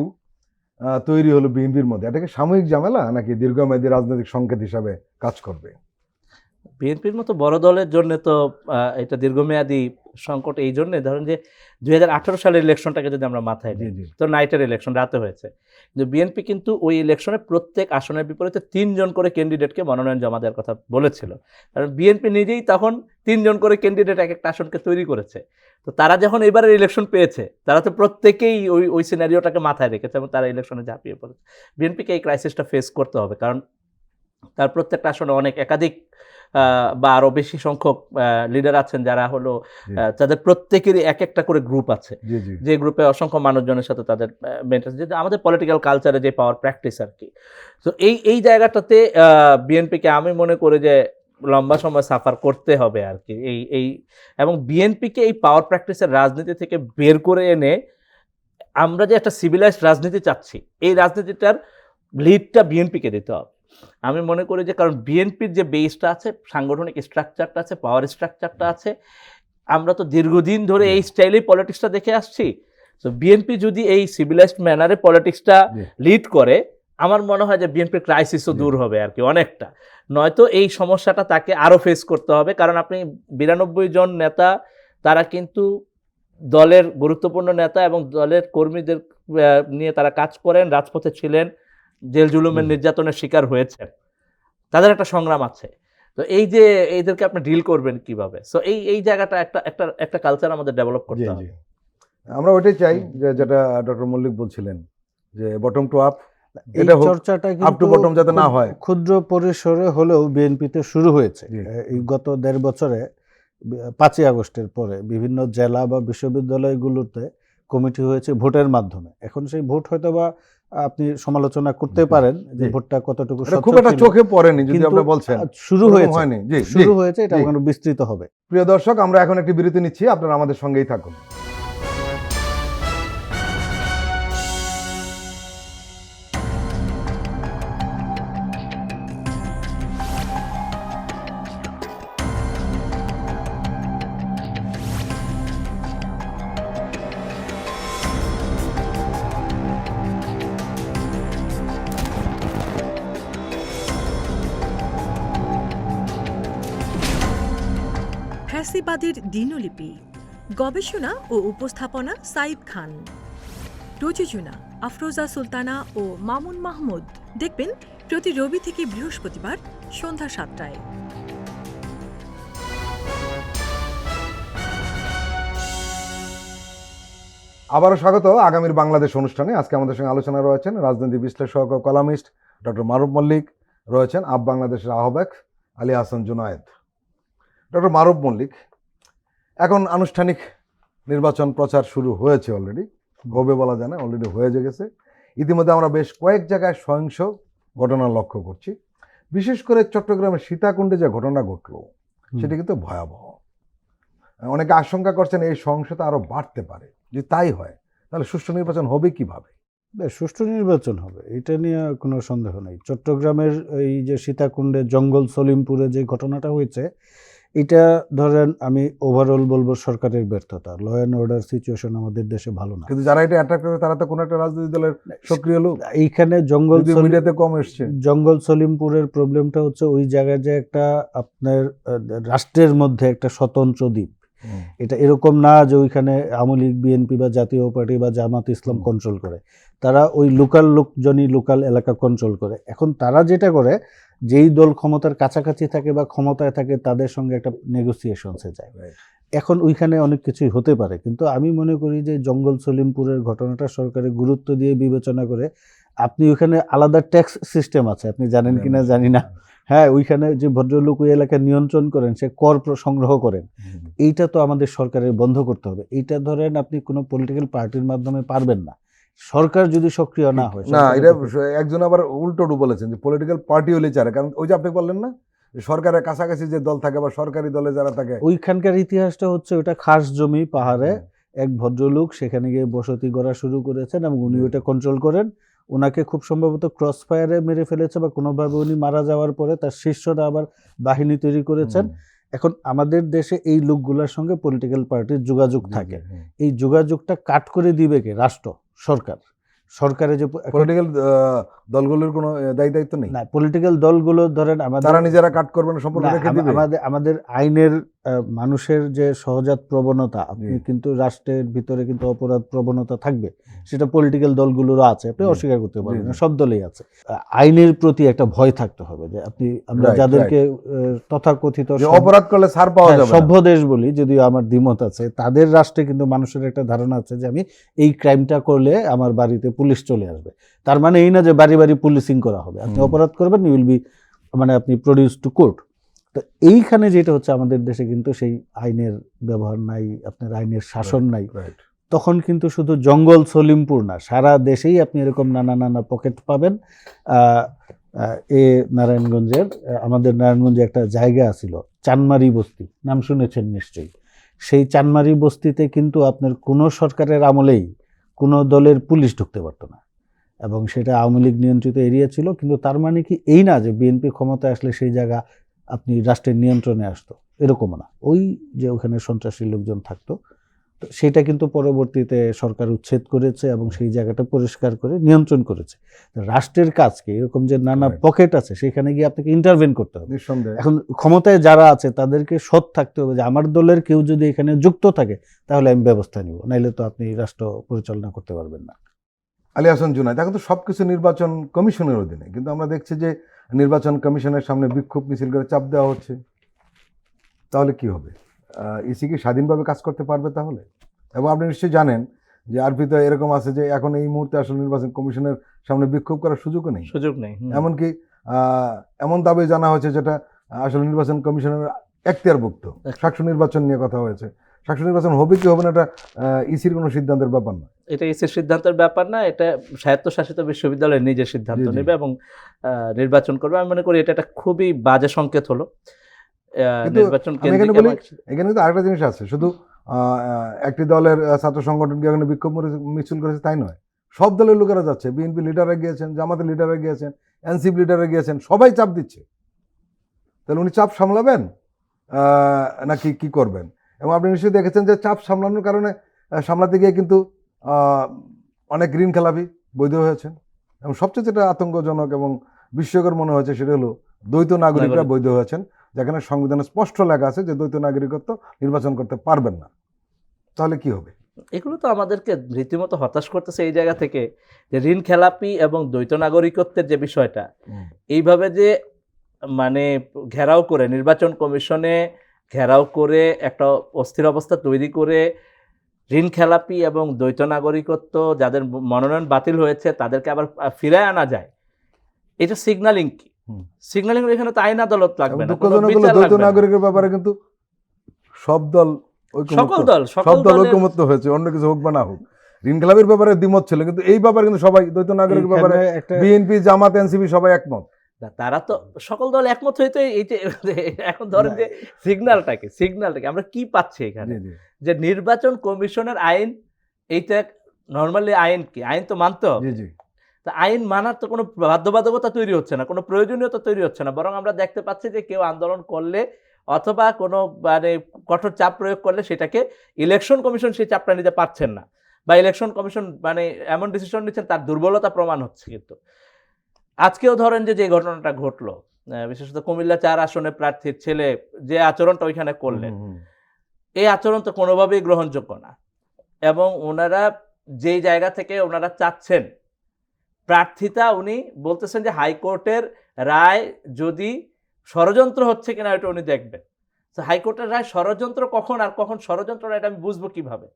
তৈরি হলো বিএনপির মধ্যে, এটাকে সাময়িক ঝামেলা নাকি দীর্ঘমেয়াদী রাজনৈতিক সংকেত হিসাবে কাজ করবে? বিএনপির মতো বড় দলের জন্য তো এটা দীর্ঘমেয়াদী সংকট এই জন্যে, ধরেন যে 2018 সালের ইলেকশনটাকে যদি আমরা মাথায় নিই, তো নাইটের ইলেকশন রাতে হয়েছে, কিন্তু বিএনপি কিন্তু ওই ইলেকশনে প্রত্যেক আসনের বিপরীতে 3 জন করে ক্যান্ডিডেটকে মনোনয়ন জমা দেওয়ার কথা বলেছিল। কারণ বিএনপি নিজেই তখন 3 জন করে ক্যান্ডিডেট এক একটা আসনকে তৈরি করেছে। তো তারা যখন এবারের ইলেকশন পেয়েছে, তারা তো প্রত্যেকেই ওই সিনারিওটাকে মাথায় রেখেছে এবং তারা ইলেকশনে ঝাঁপিয়ে পড়েছে। বিএনপিকে এই ক্রাইসিসটা ফেস করতে হবে, কারণ তার প্রত্যেকটা আসনে অনেক একাধিক বা আরো বেশি সংখ্যক লিডার আছেন, যারা হলো তাদের প্রত্যেকেরই এক একটা করে গ্রুপ আছে, যে গ্রুপে অসংখ্য মানুষজনের সাথে তাদের মেনটেন, যে আমাদের পলিটিক্যাল কালচারে যে পাওয়ার প্র্যাকটিস আর কি। তো এই জায়গাটাতে বিএনপিকে আমি মনে করি যে লম্বা সময় সাফার করতে হবে আর কি। এবং বিএনপিকে এই পাওয়ার প্র্যাকটিসের রাজনীতি থেকে বের করে এনে আমরা যে একটা সিভিলাইজড রাজনীতি চাচ্ছি, এই রাজনীতিটার লিডটা বিএনপিকে দিতে হবে। আমি মনে করি যে, কারণ বিএনপির যে বেসটা আছে, সাংগঠনিক স্ট্রাকচারটা আছে, পাওয়ার স্ট্রাকচারটা আছে, আমরা তো দীর্ঘদিন ধরে এই স্টাইলেই পলিটিক্সটা দেখে আসছি। তো বিএনপি যদি এই সিভিলাইজড ম্যানারে পলিটিক্সটা লিড করে, আমার মনে হয় যে বিএনপির ক্রাইসিসও দূর হবে আর কি অনেকটা। নয়তো এই সমস্যাটা তাকে আরও ফেস করতে হবে, কারণ আপনি 92 জন নেতা, তারা কিন্তু দলের গুরুত্বপূর্ণ নেতা এবং দলের কর্মীদের নিয়ে তারা কাজ করেন, রাজপথে ছিলেন, জেল জুলুমের নির্যাতনের শিকার হয়েছে, তাদের একটা সংগ্রাম আছে। তো এই যে এইদেরকে আপনি ডিল করবেন কিভাবে, সো এই জায়গাটা একটা কালচার আমাদের ডেভেলপ করতে হবে। আমরা ওইটাই চাই, যেটা ডক্টর মল্লিক বলছিলেন, যে বটম টু আপ, এই চর্চাটা আপ টু বটম যাতে না হয়, ক্ষুদ্র পরিসরে হলেও বিএনপিতে শুরু হয়েছে। এই গত 1.5 বছরে 5ই আগস্টের পরে বিভিন্ন জেলা বা বিশ্ববিদ্যালয়গুলোতে কমিটি হয়েছে ভোটের মাধ্যমে। এখন সেই ভোট হয়তো বা আপনি সমালোচনা করতে পারেন যে ভোটটা কতটুকু খুব একটা চোখে পড়েনি, যদি আপনি বলছেন শুরু হয়েছে, এটা বিস্তৃত হবে। প্রিয় দর্শক, আমরা এখন একটি বিরতি নিচ্ছি, আপনারা আমাদের সঙ্গেই থাকুন। ফ্যাসিবাদের দিনলিপি, গবেষণা ও উপস্থাপনা সাইদ খান, প্রযোজনা আফরোজা সুলতানা ও মামুন মাহমুদ। দেখবেন প্রতি রবি থেকে বৃহস্পতিবার সন্ধ্যা 7টায়। আবারও স্বাগত আগামীর বাংলাদেশ অনুষ্ঠানে। আজকে আমাদের সঙ্গে আলোচনা রয়েছেন রাজনীতি বিশ্লেষক ও কলামিস্ট ডক্টর মারুফ মল্লিক, রয়েছেন আপ বাংলাদেশের আহ্বায়ক আলী হাসান জুনায়েদ। ডক্টর মারুফ মল্লিক, এখন আনুষ্ঠানিক নির্বাচন প্রচার শুরু হয়েছে, অলরেডি হবে বলা যায় না, অলরেডি হয়ে গেছে। ইতিমধ্যে আমরা বেশ কয়েক জায়গায় সহিংস ঘটনা লক্ষ্য করছি। বিশেষ করে চট্টগ্রামের সীতাকুণ্ডে যে ঘটনা ঘটলো, সেটি কিন্তু ভয়াবহ। অনেকে আশঙ্কা করছেন এই সহিংসতা আরো বাড়তে পারে। যদি তাই হয়, তাহলে সুষ্ঠু নির্বাচন হবে কিভাবে? সুষ্ঠু নির্বাচন হবে, এটা নিয়ে কোনো সন্দেহ নেই। চট্টগ্রামের এই যে সীতাকুণ্ডে জঙ্গল সলিমপুরে যে ঘটনাটা হয়েছে, এটা ধরেন আমি ওভারঅল বলবো সরকারের ব্যর্থতা। ল অ্যান্ড অর্ডার সিচুয়েশন আমাদের দেশে ভালো না। কিন্তু যারা এটা অ্যাটাক করে তারা তো কোনো একটা রাজনৈতিক দলের সক্রিয় লোক। এইখানে মিডিয়াতে কম এসছে। জঙ্গল সলিমপুরের প্রবলেমটা হচ্ছে ওই জায়গায় যে একটা আপনার রাষ্ট্রের মধ্যে একটা স্বতন্ত্র দ্বীপ, এটা এরকম না যে ওইখানে আওয়ামী লীগ, বিএনপি বা জাতীয় পার্টি বা জামাত ইসলাম কন্ট্রোল করে। তারা ওই লোকাল লোকজনই লোকাল এলাকা কন্ট্রোল করে। এখন তারা যেটা করে, যেই দল ক্ষমতার কাছাকাছি থাকে বা ক্ষমতায় থাকে তাদের সঙ্গে একটা নেগোসিয়েশনসে যায়। এখন ওইখানে অনেক কিছুই হতে পারে, কিন্তু আমি মনে করি যে জঙ্গল সলিমপুরের ঘটনাটা সরকারের গুরুত্ব দিয়ে বিবেচনা করে, আপনি ওইখানে আলাদা ট্যাক্স সিস্টেম আছে, আপনি জানেন কিনা জানি না। হ্যাঁ, ওইখানে যে ভদ্রলোক ওই এলাকায় নিয়ন্ত্রণ করেন, সে কর সংগ্রহ করেন। এইটা তো আমাদের সরকারের বন্ধ করতে হবে। এইটা ধরেন আপনি কোনো পলিটিক্যাল পার্টির মাধ্যমে পারবেন না, সরকার যদি সক্রিয় না হয়। না, এটা একজন আবার উল্টোটু বলেছেন যে পলিটিক্যাল পার্টি হলে চারে, কারণ ওই যে আপনি বললেন না, সরকারের কাছাকাছি যে দল থাকে বা সরকারি দলে যারা থাকে, ওইখানকার ইতিহাসটা হচ্ছে ওটা খাস জমি পাহাড়ে এক ভদ্রলোক সেখানে গিয়ে বসতি গড়া শুরু করেছেন এবং উনি ওটা কন্ট্রোল করেন। ওনাকে খুব সম্ভবত ক্রস ফায়ারে মেরে ফেলেছে বা কোনোভাবে উনি মারা যাওয়ার পরে তার শিষ্যরা আবার বাহিনী তৈরি করেছেন। এখন আমাদের দেশে এই লোকগুলোর সঙ্গে পলিটিক্যাল পার্টির যোগাযোগ থাকে, এই যোগাযোগটা কাট করে দিবে কে? রাষ্ট্র, সরকার। সরকারে যে পলিটিক্যাল দলগুলোর কোনো দায়িত্ব নেই, না, পলিটিক্যাল দলগুলো ধরেন আমাদের তারা নিজেরা কাট করবেন, সম্পর্ক রেখে দিবে। আমাদের আইনের মানুষের যে সহজাত প্রবণতা, আপনি কিন্তু রাষ্ট্রের ভিতরে কিন্তু অপরাধ প্রবণতা থাকবে, সেটা পলিটিক্যাল দলগুলোরও আছে, আপনি অস্বীকার করতে পারবেন না, সব দলেই আছে। আইনের প্রতি একটা ভয় থাকতে হবে যে আমরা যাদেরকে তথাকথিত অপরাধ করলে ছাড় পাওয়া যাবে, সভ্য দেশ বলি, যদিও আমার দ্বিমত আছে, তাদের রাষ্ট্রে কিন্তু মানুষের একটা ধারণা আছে যে আমি এই ক্রাইমটা করলে আমার বাড়িতে পুলিশ চলে আসবে। তার মানে এই না যে বাড়ি বাড়ি পুলিশিং করা হবে, আপনি অপরাধ করবেন, ইউ উইল বি, মানে আপনি প্রডিউস টু কোর্ট। তো এইখানে যেটা হচ্ছে, আমাদের দেশে কিন্তু সেই আইনের ব্যবহার নাই, আপনার আইনের শাসন নাই। তখন কিন্তু শুধু জঙ্গল সলিমপুর না, সারা দেশেই আপনি এরকম নানা নানা পকেট পাবেন। নারায়ণগঞ্জের, আমাদের নারায়ণগঞ্জে একটা জায়গা ছিল চানমারি বস্তি, নাম শুনেছেন নিশ্চয়ই। সেই চানমারি বস্তিতে কিন্তু আপনার কোনো সরকারের আমলেই কোনো দলের পুলিশ ঢুকতে পারতো না, এবং সেটা আওয়ামী লীগ নিয়ন্ত্রিত এরিয়া ছিল। কিন্তু তার মানে কি এই না যে বিএনপি ক্ষমতায় আসলে সেই জায়গা আপনি রাষ্ট্রের নিয়ন্ত্রণে আসতো, এরকমও না। ওই যে ওখানে সন্ত্রাসী লোকজন থাকতো, তো সেটা কিন্তু পরবর্তীতে সরকার উচ্ছেদ করেছে এবং সেই জায়গাটা পরিষ্কার করে নিয়ন্ত্রণ করেছে। রাষ্ট্রের কাজকে এরকম যে নানা পকেট আছে, সেখানে গিয়ে আপনাকে ইন্টারভেন করতে হবে। এখন ক্ষমতায় যারা আছে তাদেরকে সৎ থাকতে হবে যে আমার দলের কেউ যদি এখানে যুক্ত থাকে তাহলে আমি ব্যবস্থা নিব, নাইলে তো আপনি রাষ্ট্র পরিচালনা করতে পারবেন না। আলী হাসান জুনায়েদ, এখন তো সবকিছু নির্বাচন কমিশনের অধীনে, কিন্তু আমরা দেখছি যে নির্বাচন কমিশনের সামনে বিক্ষোভ মিছিল করে চাপ দেওয়া হচ্ছে, তাহলে কি হবে? ইসি কি স্বাধীনভাবে কাজ করতে পারবে তাহলে? এবং আপনি নিশ্চয়ই জানেন যে আরপিতে এরকম আছে যে এখন এই মুহূর্তে আসলে নির্বাচন কমিশনের সামনে বিক্ষোভ করার সুযোগও নেই, এমনকি এমন দাবি জানা হয়েছে যেটা আসলে নির্বাচন কমিশনের এখতিয়ারভুক্ত। সাকসু নির্বাচন নিয়ে কথা হয়েছে, সাকসু নির্বাচন হবে কি হবে না এটা ইসির কোনো সিদ্ধান্তের ব্যাপার না, এটা ইসির সিদ্ধান্তের ব্যাপার না, এটা স্বায়ত্তশাসিত বিশ্ববিদ্যালয়ের নিজের সিদ্ধান্ত নেবে এবং নির্বাচন করবে। আমি মনে করি এটা একটা খুবই বাজে সংকেত হলো নির্বাচন কেন্দ্রিক। এখানে কিন্তু আরেকটা জিনিস আছে, শুধু একটি দলের ছাত্র সংগঠনকে এখানে বিক্ষোভ মিছিল করেছে তাই নয়, সব দলের লোকেরা যাচ্ছে, বিএনপি লিডাররা গিয়েছেন, জামাতের লিডাররা গিয়েছেন, এনসিপি লিডাররা গিয়েছেন, সবাই চাপ দিচ্ছে। তাহলে উনি চাপ সামলাবেন নাকি কি করবেন? এবং আপনি নিশ্চয়ই দেখেছেন যে চাপ সামলানোর কারণে সামলাতে গিয়ে কিন্তু অনেক ঋণ খেলাপি বৈধ হয়েছেন, এবং সবচেয়ে যেটা আতঙ্কজনক এবং বিস্ময়কর মনে হয়েছে সেটা হলো দ্বৈত নাগরিকরা বৈধ হয়েছেন, যেখানে সংবিধানে স্পষ্ট লেখা আছে যে দ্বৈত নাগরিকত্ব নির্বাচন করতে পারবেন না। তাহলে কি হবে? এগুলো তো আমাদেরকে রীতিমতো হতাশ করতেছে এই জায়গা থেকে, যে ঋণ খেলাপি এবং দ্বৈত নাগরিকত্বের যে বিষয়টা, এইভাবে যে মানে ঘেরাও করে, নির্বাচন কমিশনে ঘেরাও করে একটা অস্থির অবস্থা তৈরি করে ঋণ খেলাপি এবং দ্বৈত নাগরিকত্ব যাদের মনোনয়ন বাতিল হয়েছে তাদেরকে আবার ফিরায় আনা যায়, এটা সিগন্যালিং কি? সিগন্যালিং এখানে তো আইন আদালত লাগবে না। দ্বৈত নাগরিকের ব্যাপারে কিন্তু সব দল ঐকমত্য হয়েছে, অন্য কিছু হোক বা না হোক। ঋণ খেলাপির ব্যাপারে দ্বিমত ছিল, কিন্তু এই ব্যাপারে কিন্তু সবাই, দ্বৈত নাগরিকের ব্যাপারে বিএনপি, জামাত, এনসিপি সবাই একমত। তারা তো সকল দল একমত হইতে, এই যে এখন ধরেন যে সিগন্যালটাকে আমরা কি পাচ্ছি এখানে, যে নির্বাচন কমিশনের আইন, এইটা নর্মালি আইন কি, আইন তো মানতে হবে, তা আইন মানার তো কোনো বাধ্যবাধকতা তৈরি হচ্ছে না, কোনো প্রয়োজনীয়তা তৈরি হচ্ছে না, বরং আমরা দেখতে পাচ্ছি যে কেউ আন্দোলন করলে অথবা কোনো মানে কঠোর চাপ প্রয়োগ করলে সেটাকে ইলেকশন কমিশন সেই চাপটা নিতে পারছেন না, বা ইলেকশন কমিশন মানে এমন ডিসিশন নিচ্ছেন তার দুর্বলতা প্রমাণ হচ্ছে। কিন্তু আজকেও ধরেন যে ঘটনাটা ঘটলো, বিশেষত কুমিল্লা 4 আসনে প্রার্থীর ছেলে যে আচরণটা ওইখানে করলেন, এই আচরণ তো কোনোভাবেই গ্রহণযোগ্য না। এবং ওনারা যেই জায়গা থেকে ওনারা চাচ্ছেন প্রার্থিতা, উনি বলতেছেন যে হাইকোর্টের রায় যদি ষড়যন্ত্র হচ্ছে কিনা এটা উনি দেখবেন। তো হাইকোর্টের রায় ষড়যন্ত্র কখন, আর কখন ষড়যন্ত্র না, এটা আমি বুঝবো কিভাবে?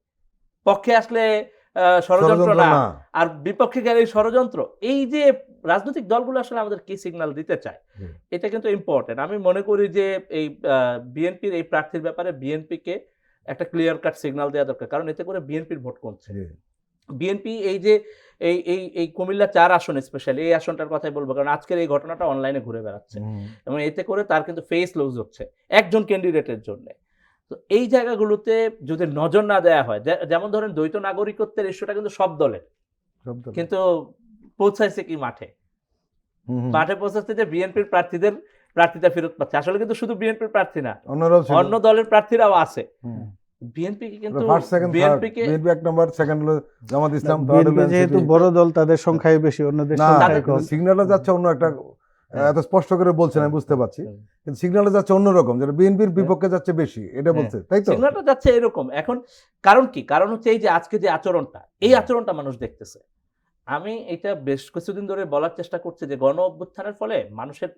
পক্ষে আসলে ষড়যন্ত্র না, আর বিপক্ষে গেলে ষড়যন্ত্র। এই যে রাজনৈতিক দলগুলো আসলে আমাদের কি সিগন্যাল দিতে চায়, এটা কিন্তু ইম্পর্টেন্ট। আমি মনে করি যে এই বিএনপির এই প্রার্থীর ব্যাপারে বিএনপিকে একটা ক্লিয়ার কাট সিগন্যাল দেওয়া দরকার, কারণ এতে করে বিএনপির ভোট কমছে। বিএনপি এই যে এই কুমিল্লা 4 আসন, স্পেশালি এই আসনটার কথাই বলবো, কারণ আজকের এই ঘটনাটা অনলাইনে ঘুরে বেড়াচ্ছে এবং এতে করে তার কিন্তু ফেস লুজ হচ্ছে একজন ক্যান্ডিডেটের জন্য। তো এই জায়গাগুলোতে যদি নজর না দেওয়া হয়, যেমন ধরেন দ্বৈত নাগরিকত্বের ইস্যুটা কিন্তু সব দলের, কিন্তু পৌঁছাইছে কি মাঠে হুম, হুম। মাঠে পৌঁছাচ্ছে যে বিএনপির প্রার্থীতা ফেরত পাচ্ছে। আসলে কিন্তু শুধু বিএনপির প্রার্থী না, অন্যরাও ছিল। অন্য দলের প্রার্থীরাও আছে। হুম। বিএনপি কিন্তু ফার্স্ট সেকেন্ড থার্ড, বিএনপিকে বিএনপি 1 নম্বর, সেকেন্ড হলো জামাত ইসলাম, থার্ড বিএনপি হলো যেহেতু NCP। বড় দল, তাদের সংখ্যাই বেশি, অন্যদের না, সংখ্যাই কম। সিগন্যালটা যাচ্ছে অন্য একটা, এত স্পষ্ট করে বলছেন আমি বুঝতে পারছি, কিন্তু সিগন্যালটা যাচ্ছে অন্যরকম, যেটা বিএনপির বিপক্ষে যাচ্ছে বেশি, এটা বলছে, তাই তো? সিগন্যালটা যাচ্ছে এরকম। এখন কারণ কি? কারণ হচ্ছে এই যে আজকে যে আচরণটা, এই আচরণটা মানুষ দেখতেছে। আমি এটা বেশ কিছুদিন ধরে বলার চেষ্টা করছি যে গণ অভ্যুত্থানের ফলে মানুষের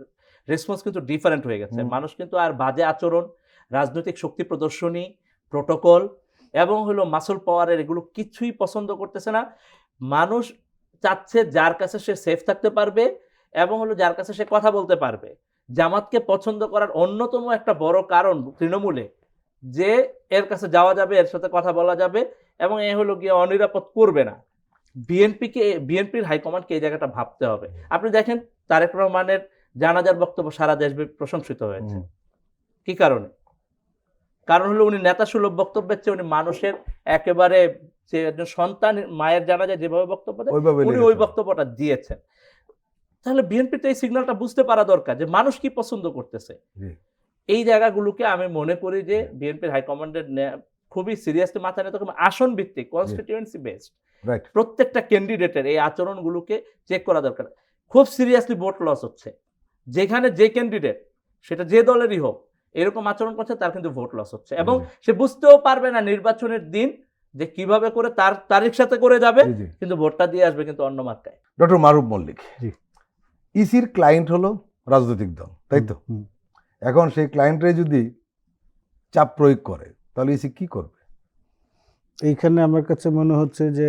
রেসপন্স কিন্তু ডিফারেন্ট হয়ে গেছে। মানুষ কিন্তু আর বাজে আচরণ, রাজনৈতিক শক্তি প্রদর্শনী, প্রোটোকল এবং হলো মাসল পাওয়ারের এগুলো কিছুই পছন্দ করতেছে না। মানুষ চাচ্ছে যার কাছে সে সেফ থাকতে পারবে এবং হলো যার কাছে সে কথা বলতে পারবে। জামাতকে পছন্দ করার অন্যতম একটা বড় কারণ তৃণমূলে, যে এর কাছে যাওয়া যাবে, এর সাথে কথা বলা যাবে এবং এ হলো গিয়ে অনিরাপদ করবে না। বিএনপির হাইকমান্ডকে এই জায়গাটা ভাবতে হবে। আপনি দেখেন তারেক রহমানের জানাজার বক্তব্য সারা দেশ প্রশংসিত হয়েছে। কি কারণে? কারণ হলো উনি নেতা সুলভ বক্তব্যের চেয়ে উনি মানুষের একেবারে, যে একজন সন্তান মায়ের জানাজায় যেভাবে বক্তব্য দেয় ওইভাবে উনি লেগেছে। ওই বক্তব্যটা দিয়েছেন। তাহলে বিএনপি তো এই সিগন্যালটা বুঝতে পারা দরকার যে মানুষ কি পছন্দ করতেছে। জি। এই জায়গাগুলোকে আমি মনে করি যে বিএনপির হাইকমান্ডের খুবই সিরিয়াসলি মাথায় নিতে হবে। আসন ভিত্তিক, কনস্টিটিউয়েন্সি বেসড রাইট। প্রত্যেকটা ক্যান্ডিডেটের এই আচরণগুলোকে চেক করা দরকার। খুব সিরিয়াসলি ভোট লস হচ্ছে। যেখানে যে ক্যান্ডিডেট, সেটা যে দলেরই হোক, এরকম আচরণ করছে তার কিন্তু ভোট লস হচ্ছে এবং সে বুঝতেও পারবে না নির্বাচনের দিন যে কিভাবে করে তার তারিখ সাথে করে যাবে, জি, জি। কিন্তু ভোটটা দিয়ে আসবে কিন্তু অন্য মার্কায়। ডক্টর মারুফ মল্লিক, জি। ইসির ক্লায়েন্ট হলো রাজনৈতিক দল, তাই তো? হুম। এখন সেই ক্লায়েন্টরে যদি চাপ প্রয়োগ করে তাহলে ইসি কি করবে? এইখানে আমার কাছে মনে হচ্ছে যে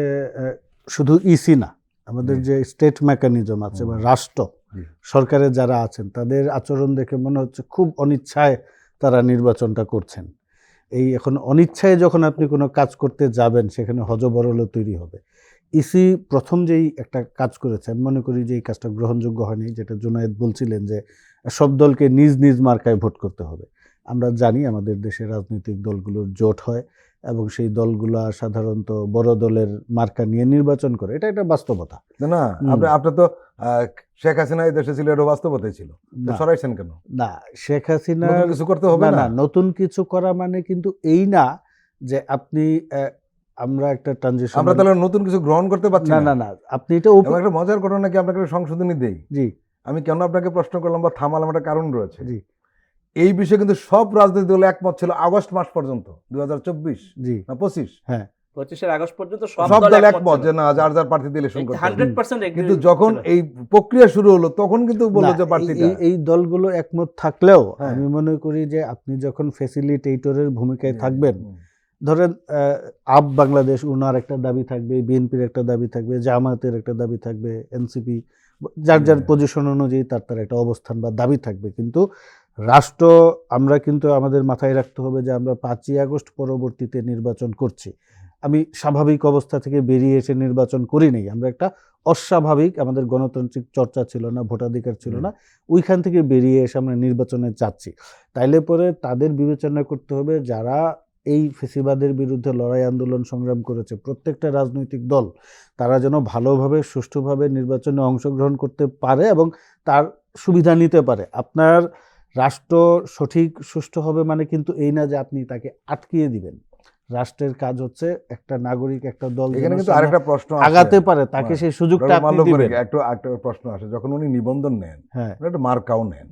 শুধু ইসি না, আমাদের জি। যে স্টেট মেকানিজম আছে বা রাষ্ট্র, জি। সরকারের যারা আছেন, তাদের আচরণ দেখে মনে হচ্ছে খুব অনিচ্ছায় তারা নির্বাচনটা করছেন। এই এখন অনিচ্ছায় যখন আপনি কোনো কাজ করতে যাবেন, সেখানে হযবরল তৈরি হবে। ইসি প্রথম যেই একটা কাজ করেছে, আমি মনে করি যে এই কাজটা গ্রহণযোগ্য হয়নি, যেটা জুনায়েদ বলছিলেন যে সব দলকে নিজ নিজ মার্কায় ভোট করতে হবে। আমরা জানি আমাদের দেশে রাজনৈতিক দলগুলোর জোট হয় এবং সেই দলগুলা সাধারণত বড় দলের মার্কা নিয়ে নির্বাচন করে, এটা একটা বাস্তবতা। না, আপনার তো শেখ হাসিনা এই দেশে ছিল, এটা বাস্তবতাই ছিল, তো না, সরাইছেন কেন? না, শেখ হাসিনা নতুন কিছু করতে হবে না, না? না, নতুন কিছু করা মানে কিন্তু এই না যে আপনি আমরা একটা ট্রানজিশন, আমরা তাহলে নতুন কিছু গ্রহণ করতে পারছি না, না। না, না, আপনি এটা এবং একটা মজার ঘটনা কি, আপনাকে একটা সংশোধনী দেই। জি, আমি কেন আপনাকে প্রশ্ন করলাম বা থামালাম, একটা কারণ রয়েছে। জি, এই বিষয়ে কিন্তু সব রাজনৈতিক দল একমত ছিল আগস্ট মাস পর্যন্ত, 2024 জি, না 25, হ্যাঁ, 25 আগস্ট পর্যন্ত সব সব দল একমত যে না, যার যার প্রার্থী ইলেকশন করতে হবে। 100% কিন্তু যখন এই প্রক্রিয়া শুরু হলো তখন কিন্তু বললো না, যে প্রার্থীটা এই দলগুলো একমত থাকলেও হ্যাঁ। আমি মনে করি যে আপনি যখন ফ্যাসিলিটেটরের ভূমিকায় হুম, থাকবেন, হুম, ধরেন আপ বাংলাদেশ, উনার একটা দাবি থাকবে, বিএনপির একটা দাবি থাকবে, জামায়াতের একটা দাবি থাকবে, এনসিপি, যার যার হ্যাঁ। পজিশন অনুযায়ী তার একটা অবস্থান বা দাবি থাকবে। কিন্তু রাষ্ট্র, আমরা কিন্তু আমাদের মাথায় রাখতে হবে যে আমরা 5ই আগস্ট পরবর্তীতে নির্বাচন করছি। আমি স্বাভাবিক অবস্থা থেকে বেরিয়ে এসে নির্বাচন করি নাই, আমরা একটা অস্বাভাবিক, আমাদের গণতান্ত্রিক চর্চা ছিল না, ভোটাধিকার ছিল না, ওইখান থেকে বেরিয়ে এসে আমরা নির্বাচনে যাচ্ছি। তাইলে পরে তাদের বিবেচনা করতে হবে যারা এই ফেসিবাদের বিরুদ্ধে লড়াই, আন্দোলন, সংগ্রাম করেছে, প্রত্যেকটা রাজনৈতিক দল তারা যেন ভালোভাবে সুষ্ঠুভাবে নির্বাচনে অংশগ্রহণ করতে পারে এবং তার সুবিধা নিতে পারে। আপনার রাষ্ট্র সঠিক সুষ্ঠু হবে মানে কিন্তু এই না যে আপনি তাকে আটকিয়ে দিবেন। রাষ্ট্রের কাজ হচ্ছে একটা নাগরিক, একটা দল এখানে যেন কিন্তু সামনে আরেকটা প্রশ্ন আসে। আগাতে পারে, তাকে সেই সুযোগটা ডক্টর আপনি মাল্লবরী, দিবেন। একটা প্রশ্ন আসে, যখন উনি নিবন্ধন নেন, হ্যাঁ, উনি একটা মার্কাও নেন,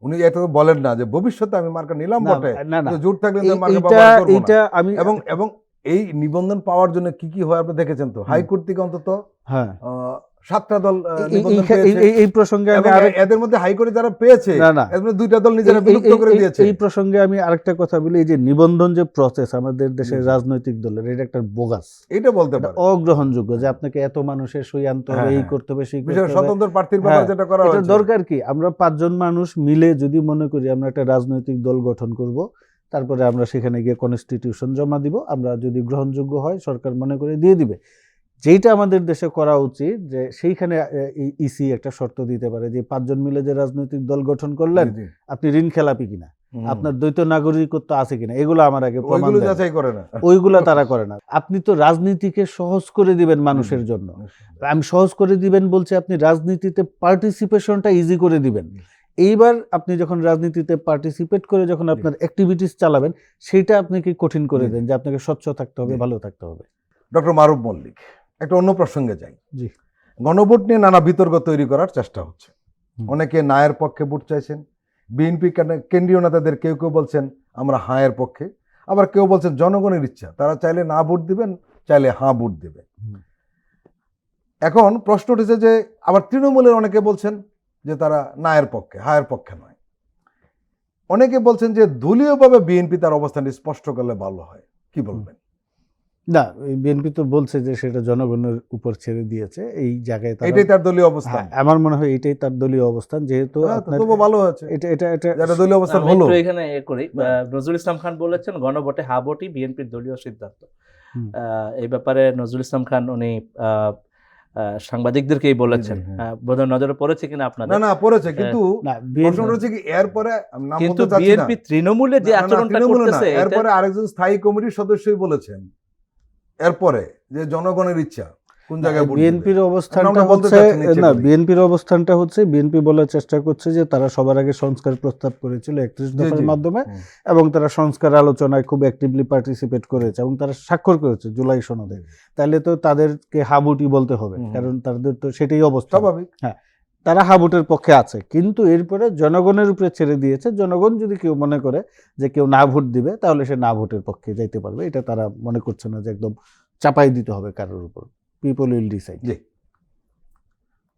উনি এত বলেন না যে ভবিষ্যতে আমি মার্কা নিলাম না, বটে, না, না, কিন্তু জোট থাকলে তো মার্কা এইটা ব্যবহার করব না। এইটা আমি এবং এই নিবন্ধন পাওয়ার জন্য কি কি হয় আপনি দেখেছেন তো, হাইকোর্ট থেকে অন্তত হ্যাঁ 7টা দল নিবন্ধন পেয়েছে। এই প্রসঙ্গে আমি এবং এদের মধ্যে হাইকোর্টে যারা পেয়েছে, না, না, এর মধ্যে 2টা দল নিজেরা বিলুপ্ত করে দিয়েছে। এই প্রসঙ্গে আমি আরেকটা কথা বলি, এই যে নিবন্ধন যে প্রসেস আমাদের দেশের জি। রাজনৈতিক দলের, এটা একটা বোগাস, এটা বলতে এটা পারে অগ্রহণযোগ্য যে আপনাকে এত মানুষের সই আনতে হবে, হ্যাঁ, এই হ্যাঁ। করতে হবে, সেই বিশেষ করতে হবে। স্বতন্ত্র প্রার্থীর ব্যাপারে হ্যাঁ, যেটা করা এটার হয়েছে, দরকার কি? আমরা 5 জন মানুষ মিলে যদি মনে করি আমরা একটা রাজনৈতিক দল গঠন করব, তারপরে আমরা সেখানে গিয়ে কনস্টিটিউশন জমা দিব, আমরা যদি গ্রহণযোগ্য হয় সরকার মনে করে দিয়ে দিবে। যেইটা আমাদের দেশে করা উচিত যে সেইখানে ইসি একটা শর্ত দিতে পারে যে 5 জন মিলে যে রাজনৈতিক দল গঠন করলেন, জি, জি। আপনি ঋণ খেলাপি কিনা। আপনার দ্বৈত নাগরিকত্ব আছে কিনা এগুলো আমার আগে প্রমাণ ওইগুলো দেন। যাচাই করে না। ওইগুলো তারা করে না। আপনি তো রাজনীতিকে সহজ করে দিবেন মানুষের জন্য। আমি সহজ করে দিবেন বলছি, আপনি রাজনীতিতে পার্টিসিপেশনটা ইজি করে দিবেন। এইবার আপনি যখন রাজনীতিতে পার্টিসিপেট করে যখন আপনার অ্যাক্টিভিটিস চালাবেন, সেইটা আপনি কি কঠিন করে দেন যে আপনাকে স্বচ্ছ থাকতে হবে, ভালো থাকতে হবে। ডক্টর মারুফ মল্লিক, একটা অন্য প্রসঙ্গে যাই। জি। গণভোট নিয়ে নানা বিতর্ক তৈরি করার চেষ্টা হচ্ছে। অনেকে নায়ের পক্ষে ভোট চাইছেন, বিএনপি কেন্দ্রীয় নেতাদের কেউ কেউ বলছেন আমরা হায়ের পক্ষে, আবার কেউ বলছেন জনগণের ইচ্ছা, তারা চাইলে না ভোট দিবেন, চাইলে হাঁ ভোট দেবে। এখন প্রশ্ন উঠেছে যে আবার তৃণমূলের অনেকে বলছেন যে তারা নায়ের পক্ষে, হায়ের পক্ষে নয়। অনেকে বলছেন যে দলীয়ভাবে বিএনপি তার অবস্থানটি স্পষ্ট করলে ভালো হয়, কি বলবেন? না, বিএনপি তো বলছে যে সেটা জনগণের উপর ছেড়ে দিয়েছে, এই জায়গায় এটাই তার দলীয় অবস্থান। হ্যাঁ, আমার মনে হয় এটাই তার দলীয় অবস্থান, যেহেতু আপনার তবু ভালো হয়েছে, এটা এটা এটা যেটা দলীয় অবস্থান আমি হলো। একটু এখানে করি, নজরুল ইসলাম খান বলেছেন গণভোটে হা ভোটই বিএনপির দলীয় সিদ্ধান্ত। এই ব্যাপারে নজরুল ইসলাম খান উনি সাংবাদিকদেরকেই বলেছেন। বোধহয় নজরে পড়েছে কিনা আপনাদের? না পড়েছে, কিন্তু না, প্রশ্ন হচ্ছে কি এরপরে কিন্তু বিএনপি তৃণমূলে যে আচরণটা করতেছে, এরপরে আরেকজন স্থায়ী কমিটির সদস্যই বলেছেন এরপরে যে জনগণের ইচ্ছা কোন জায়গায় ভোট দিবে। বিএনপির অবস্থানটা আমরা বলতে হচ্ছে চাচ্ছি নিচে না, বলি। বিএনপির অবস্থানটা হচ্ছে বিএনপি বলার চেষ্টা করছে যে তারা সবার আগে সংস্কার প্রস্তাব করেছিল 31 দফার মাধ্যমে, এবং তারা সংস্কার আলোচনায় খুব অ্যাক্টিভলি পার্টিসিপেট করেছে এবং তারা স্বাক্ষর করেছে জুলাই সনদে। তাহলে তো তাদেরকে হাবুটি বলতে হবে, কারণ তাদের তো সেটাই অবস্থা। স্বাভাবিক। হ্যাঁ, তারা হাবুটের পক্ষে আছে, কিন্তু এরপরে জনগণের উপরে ছেড়ে দিয়েছে। জনগণ যদি কেউ মনে করে যে কেউ না ভোট দিবে, তাহলে সে না ভোটের পক্ষে যাইতে পারবে। এটা তারা মনে করছে না যে একদম চাপাই দিতে হবে কারোর উপর। People will decide. জি।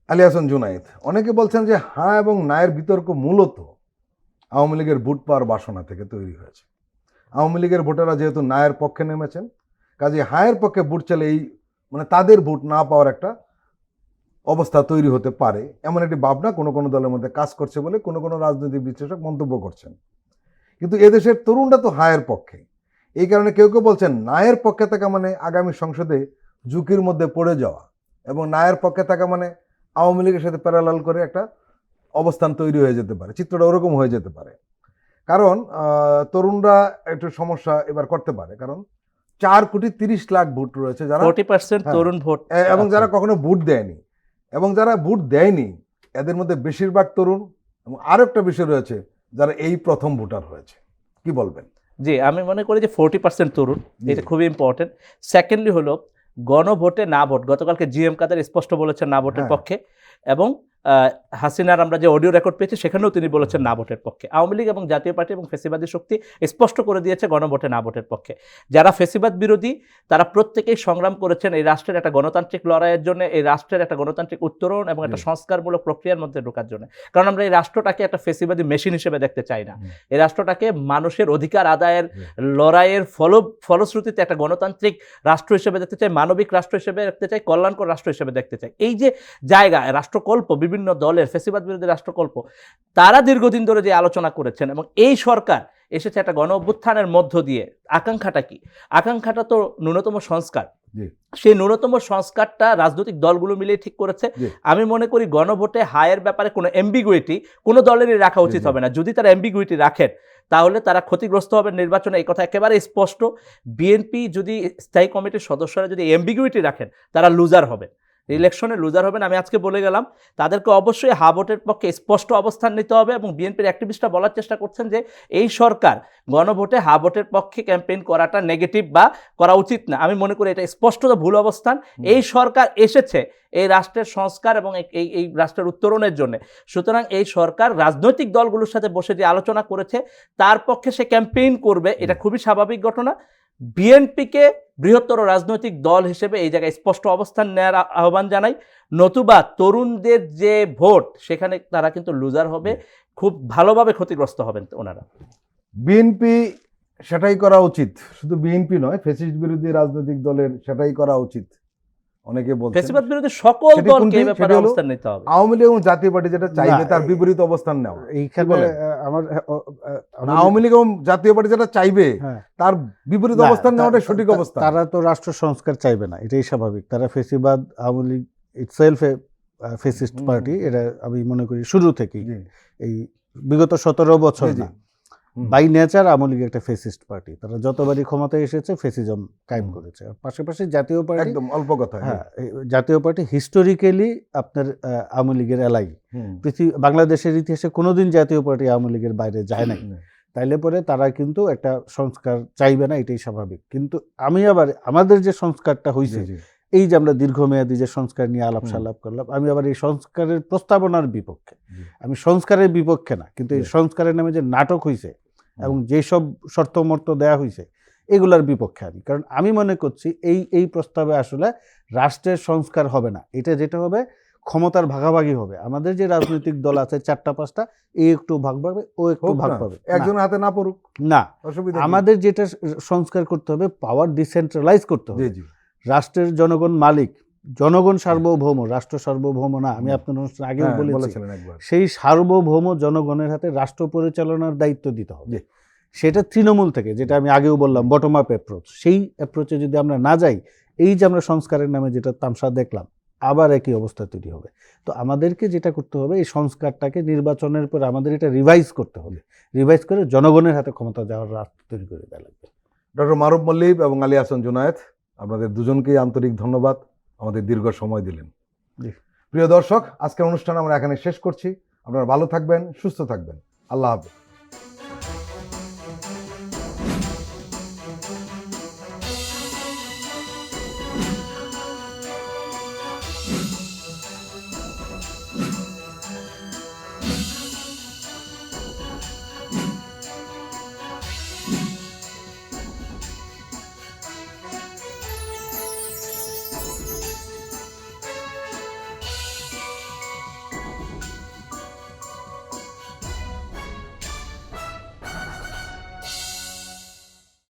আলী হাসান জুনায়েদ, অনেকে বলছেন যে হ্যাঁ এবং নায়ের বিতর্ক মূলত আওয়ামী লীগের ভোট পাওয়ার বাসনা থেকে তৈরি হয়েছে। আওয়ামী লীগের ভোটাররা যেহেতু নায়ের পক্ষে নেমেছেন, কাজে হায়ের পক্ষে ভোট চাইলে এই তাদের ভোট না পাওয়ার একটা অবস্থা তৈরি হতে পারে, এমন একটি ভাবনা কোনো কোনো দলের মধ্যে কাজ করছে বলে কোনো কোনো রাজনৈতিক বিশ্লেষক মন্তব্য করছেন। কিন্তু এদেশের তরুণরা তো হায়ের পক্ষে, এই কারণে কেউ কেউ বলছেন নায়ের পক্ষে থাকা মানে আগামী সংসদে ঝুঁকির মধ্যে পড়ে যাওয়া, এবং নায়ের পক্ষে থাকা মানে আওয়ামী লীগের সাথে প্যারালাল করে একটা অবস্থান তৈরি হয়ে যেতে পারে, চিত্রটা ওরকম হয়ে যেতে পারে। কারণ তরুণরা একটু সমস্যা এবার করতে পারে, কারণ 4,30,00,000 ভোট রয়েছে যারা 40% তরুণ ভোট, এবং যারা কখনো ভোট দেয়নি, এবং যারা ভোট দেয়নি এদের মধ্যে বেশিরভাগ তরুণ। এবং আরো একটা বিষয় রয়েছে, যারা এই প্রথম ভোটার হয়েছে, কি বলবেন? জি, আমি মনে করি যে 40% তরুণ, এটা খুবই ইম্পর্টেন্ট। সেকেন্ডলি হলো গণভোটে না ভোট। গতকালকে জিএম কাদের স্পষ্ট বলেছেন না ভোটের পক্ষে, এবং হাসিনার আমরা যে অডিও রেকর্ড পেয়েছি সেখানেও তিনি বলেছেন না ভোটের পক্ষে। আওয়ামী লীগ এবং জাতীয় পার্টি এবং ফেসিবাদী শক্তি স্পষ্ট করে দিয়েছে গণভোটে না ভোটের পক্ষে। যারা ফেসিবাদ বিরোধী তারা প্রত্যেকেই সংগ্রাম করেছেন এই রাষ্ট্রের একটা গণতান্ত্রিক লড়াইয়ের জন্য, এই রাষ্ট্রের একটা গণতান্ত্রিক উত্তরণ এবং একটা সংস্কারমূলক প্রক্রিয়ার মধ্যে ঢোকার জন্য। কারণ আমরা এই রাষ্ট্রটাকে একটা ফেসিবাদী মেশিন হিসেবে দেখতে চাই না। এই রাষ্ট্রটাকে মানুষের অধিকার আদায়ের লড়াইয়ের ফলশ্রুতিতে একটা গণতান্ত্রিক রাষ্ট্র হিসেবে দেখতে চাই, মানবিক রাষ্ট্র হিসেবে দেখতে চাই, কল্যাণকর রাষ্ট্র হিসেবে দেখতে চাই। এই যে জায়গা রাষ্ট্রকল্প, বিভিন্ন দলের ফেসিবাদ বিরোধী রাষ্ট্রকল্প, তারা দীর্ঘদিন ধরে যে আলোচনা করেছেন, এবং এই সরকার এসেছে একটা গণ অভ্যুত্থানের মধ্য দিয়ে। আকাঙ্ক্ষাটা কি? আকাঙ্ক্ষাটা তো ন্যূনতম সংস্কার। সেই ন্যূনতম সংস্কারটা রাজনৈতিক দলগুলো মিলে ঠিক করেছে। আমি মনে করি গণভোটে হায়ের ব্যাপারে কোনো এম্বিগুইটি কোনো দলেরই রাখা উচিত হবে না। যদি তারা এম্বিগুইটি রাখেন তাহলে তারা ক্ষতিগ্রস্ত হবে নির্বাচনে, এই কথা একেবারে স্পষ্ট। বিএনপি যদি স্থায়ী কমিটির সদস্যরা যদি এম্বিগুইটি রাখেন, তারা লুজার হবেন, ইলেকশনে লুজার হবেন। আমি আজকে বলে গেলাম, তাদেরকে অবশ্যই হা ভোটের পক্ষে স্পষ্ট অবস্থান নিতে হবে। এবং বিএনপির অ্যাক্টিভিস্টরা বলার চেষ্টা করছেন যে এই সরকার গণভোটে হা ভোটের পক্ষে ক্যাম্পেইন করাটা নেগেটিভ বা করা উচিত না। আমি মনে করি এটা স্পষ্ট ভুল অবস্থান। এই সরকার এসেছে এই রাষ্ট্রের সংস্কার এবং এই রাষ্ট্রের উত্তরণের জন্য। সুতরাং এই সরকার রাজনৈতিক দলগুলোর সাথে বসে যে আলোচনা করেছে তার পক্ষে সে ক্যাম্পেইন করবে, এটা খুবই স্বাভাবিক ঘটনা। বিএনপিকে বৃহত্তর রাজনৈতিক দল হিসেবে এই জায়গায় স্পষ্ট অবস্থান নেওয়ার আহ্বান জানাই, নতুবা তরুণদের যে ভোট সেখানে তারা কিন্তু লুজার হবে, খুব ভালোভাবে ক্ষতিগ্রস্ত হবেন ওনারা। বিএনপি সেটাই করা উচিত, শুধু বিএনপি নয়, ফ্যাসিস্ট বিরোধী রাজনৈতিক দলের সেটাই করা উচিত। অনেকে বলছেন ফ্যাসিবাদ বিরোধী সকল দলকে এই ব্যাপারে অবস্থান নিতে হবে। আওয়ামী লীগ এবং জাতীয় পার্টি যেটা চাইবে তার বিপরীত অবস্থান নেওয়া। এইখানে আমার আওয়ামী লীগ এবং জাতীয় পার্টি যেটা চাইবে তার বিপরীত অবস্থান নেওয়াটা সঠিক অবস্থা। তারা তো রাষ্ট্র সংস্কার চাইবে না, এটাই স্বাভাবিক। তারা ফেসিবাদ, আওয়ামী লীগ ইটসেলফ এ ফেসিস্ট পার্টি, এটা আমি মনে করি শুরু থেকেই, এই বিগত 17 বছর না। বাই নেচার আওয়ামী লীগ একটা ফেসিস্ট পার্টি, তারা যতবারই ক্ষমতায় এসেছে ফেসিজম কায়েম করেছে। আর পাশাপাশি জাতীয় পার্টি, একদম অল্প কথা। হ্যাঁ, এই জাতীয় পার্টি হিস্টোরিক্যালি আপনার আওয়ামী লীগের এলাই, বাংলাদেশের ইতিহাসে কোনোদিন জাতীয় পার্টি আওয়ামী লীগের বাইরে যায় নাই। তাইলে পরে তারা কিন্তু একটা সংস্কার চাইবে না, এটাই স্বাভাবিক। কিন্তু আমি আবার আমাদের যে সংস্কারটা হয়েছে, এই যে আমরা দীর্ঘমেয়াদী যে সংস্কার নিয়ে আলাপ সালাপ করলাম, আমি আবার এই সংস্কারের প্রস্তাবনার বিপক্ষে। আমি সংস্কারের বিপক্ষে না, কিন্তু এই সংস্কারের নামে যে নাটক হয়েছে এবং যেসব শর্তমর্ত দেয়া হয়েছে এগুলার বিপক্ষে আমি। কারণ আমি মনে করছি এই প্রস্তাবে আসলে রাষ্ট্রের সংস্কার হবে না, এটা যেটা হবে ক্ষমতার ভাগাভাগি হবে। আমাদের যে রাজনৈতিক দল আছে 4-5টা, এই একটু ভাগ পাবে, ও একটু ভাগ পাবে, একজনের হাতে না পড়ুক না। অসুবিধা। আমাদের যেটা সংস্কার করতে হবে, পাওয়ার ডিসেন্ট্রালাইজ করতে হবে। রাষ্ট্রের জনগণ মালিক, জনগণ সার্বভৌম, রাষ্ট্র সার্বভৌম না। আমি আপনার অনুষ্ঠানে আগেও বলেছি, সেই সার্বভৌম জনগণের হাতে রাষ্ট্র পরিচালনার দায়িত্ব দিতে হবে। সেটা তৃণমূল থেকে, যেটা আমি আগেও বললাম বটম আপ অ্যাপ্রোচ, সেই অ্যাপ্রোচে যদি আমরা না যাই, এই যে আমরা সংস্কারের নামে যেটা তামসা দেখলাম, আবার একই অবস্থা তৈরি হবে। তো আমাদেরকে যেটা করতে হবে, এই সংস্কারটাকে নির্বাচনের পর আমাদের এটা রিভাইজ করতে হবে, রিভাইজ করে জনগণের হাতে ক্ষমতা দেওয়ার রাস্তা তৈরি করে দেওয়া লাগবে। ডক্টর মারুফ মল্লিক এবং আলী হাসান জুনায়েদ, আপনাদের দুজনকেই আন্তরিক ধন্যবাদ, আমাদের দীর্ঘ সময় দিলেন। প্রিয় দর্শক, আজকের অনুষ্ঠান আমরা এখানে শেষ করছি। আপনারা ভালো থাকবেন, সুস্থ থাকবেন। আল্লাহ হাফেজ।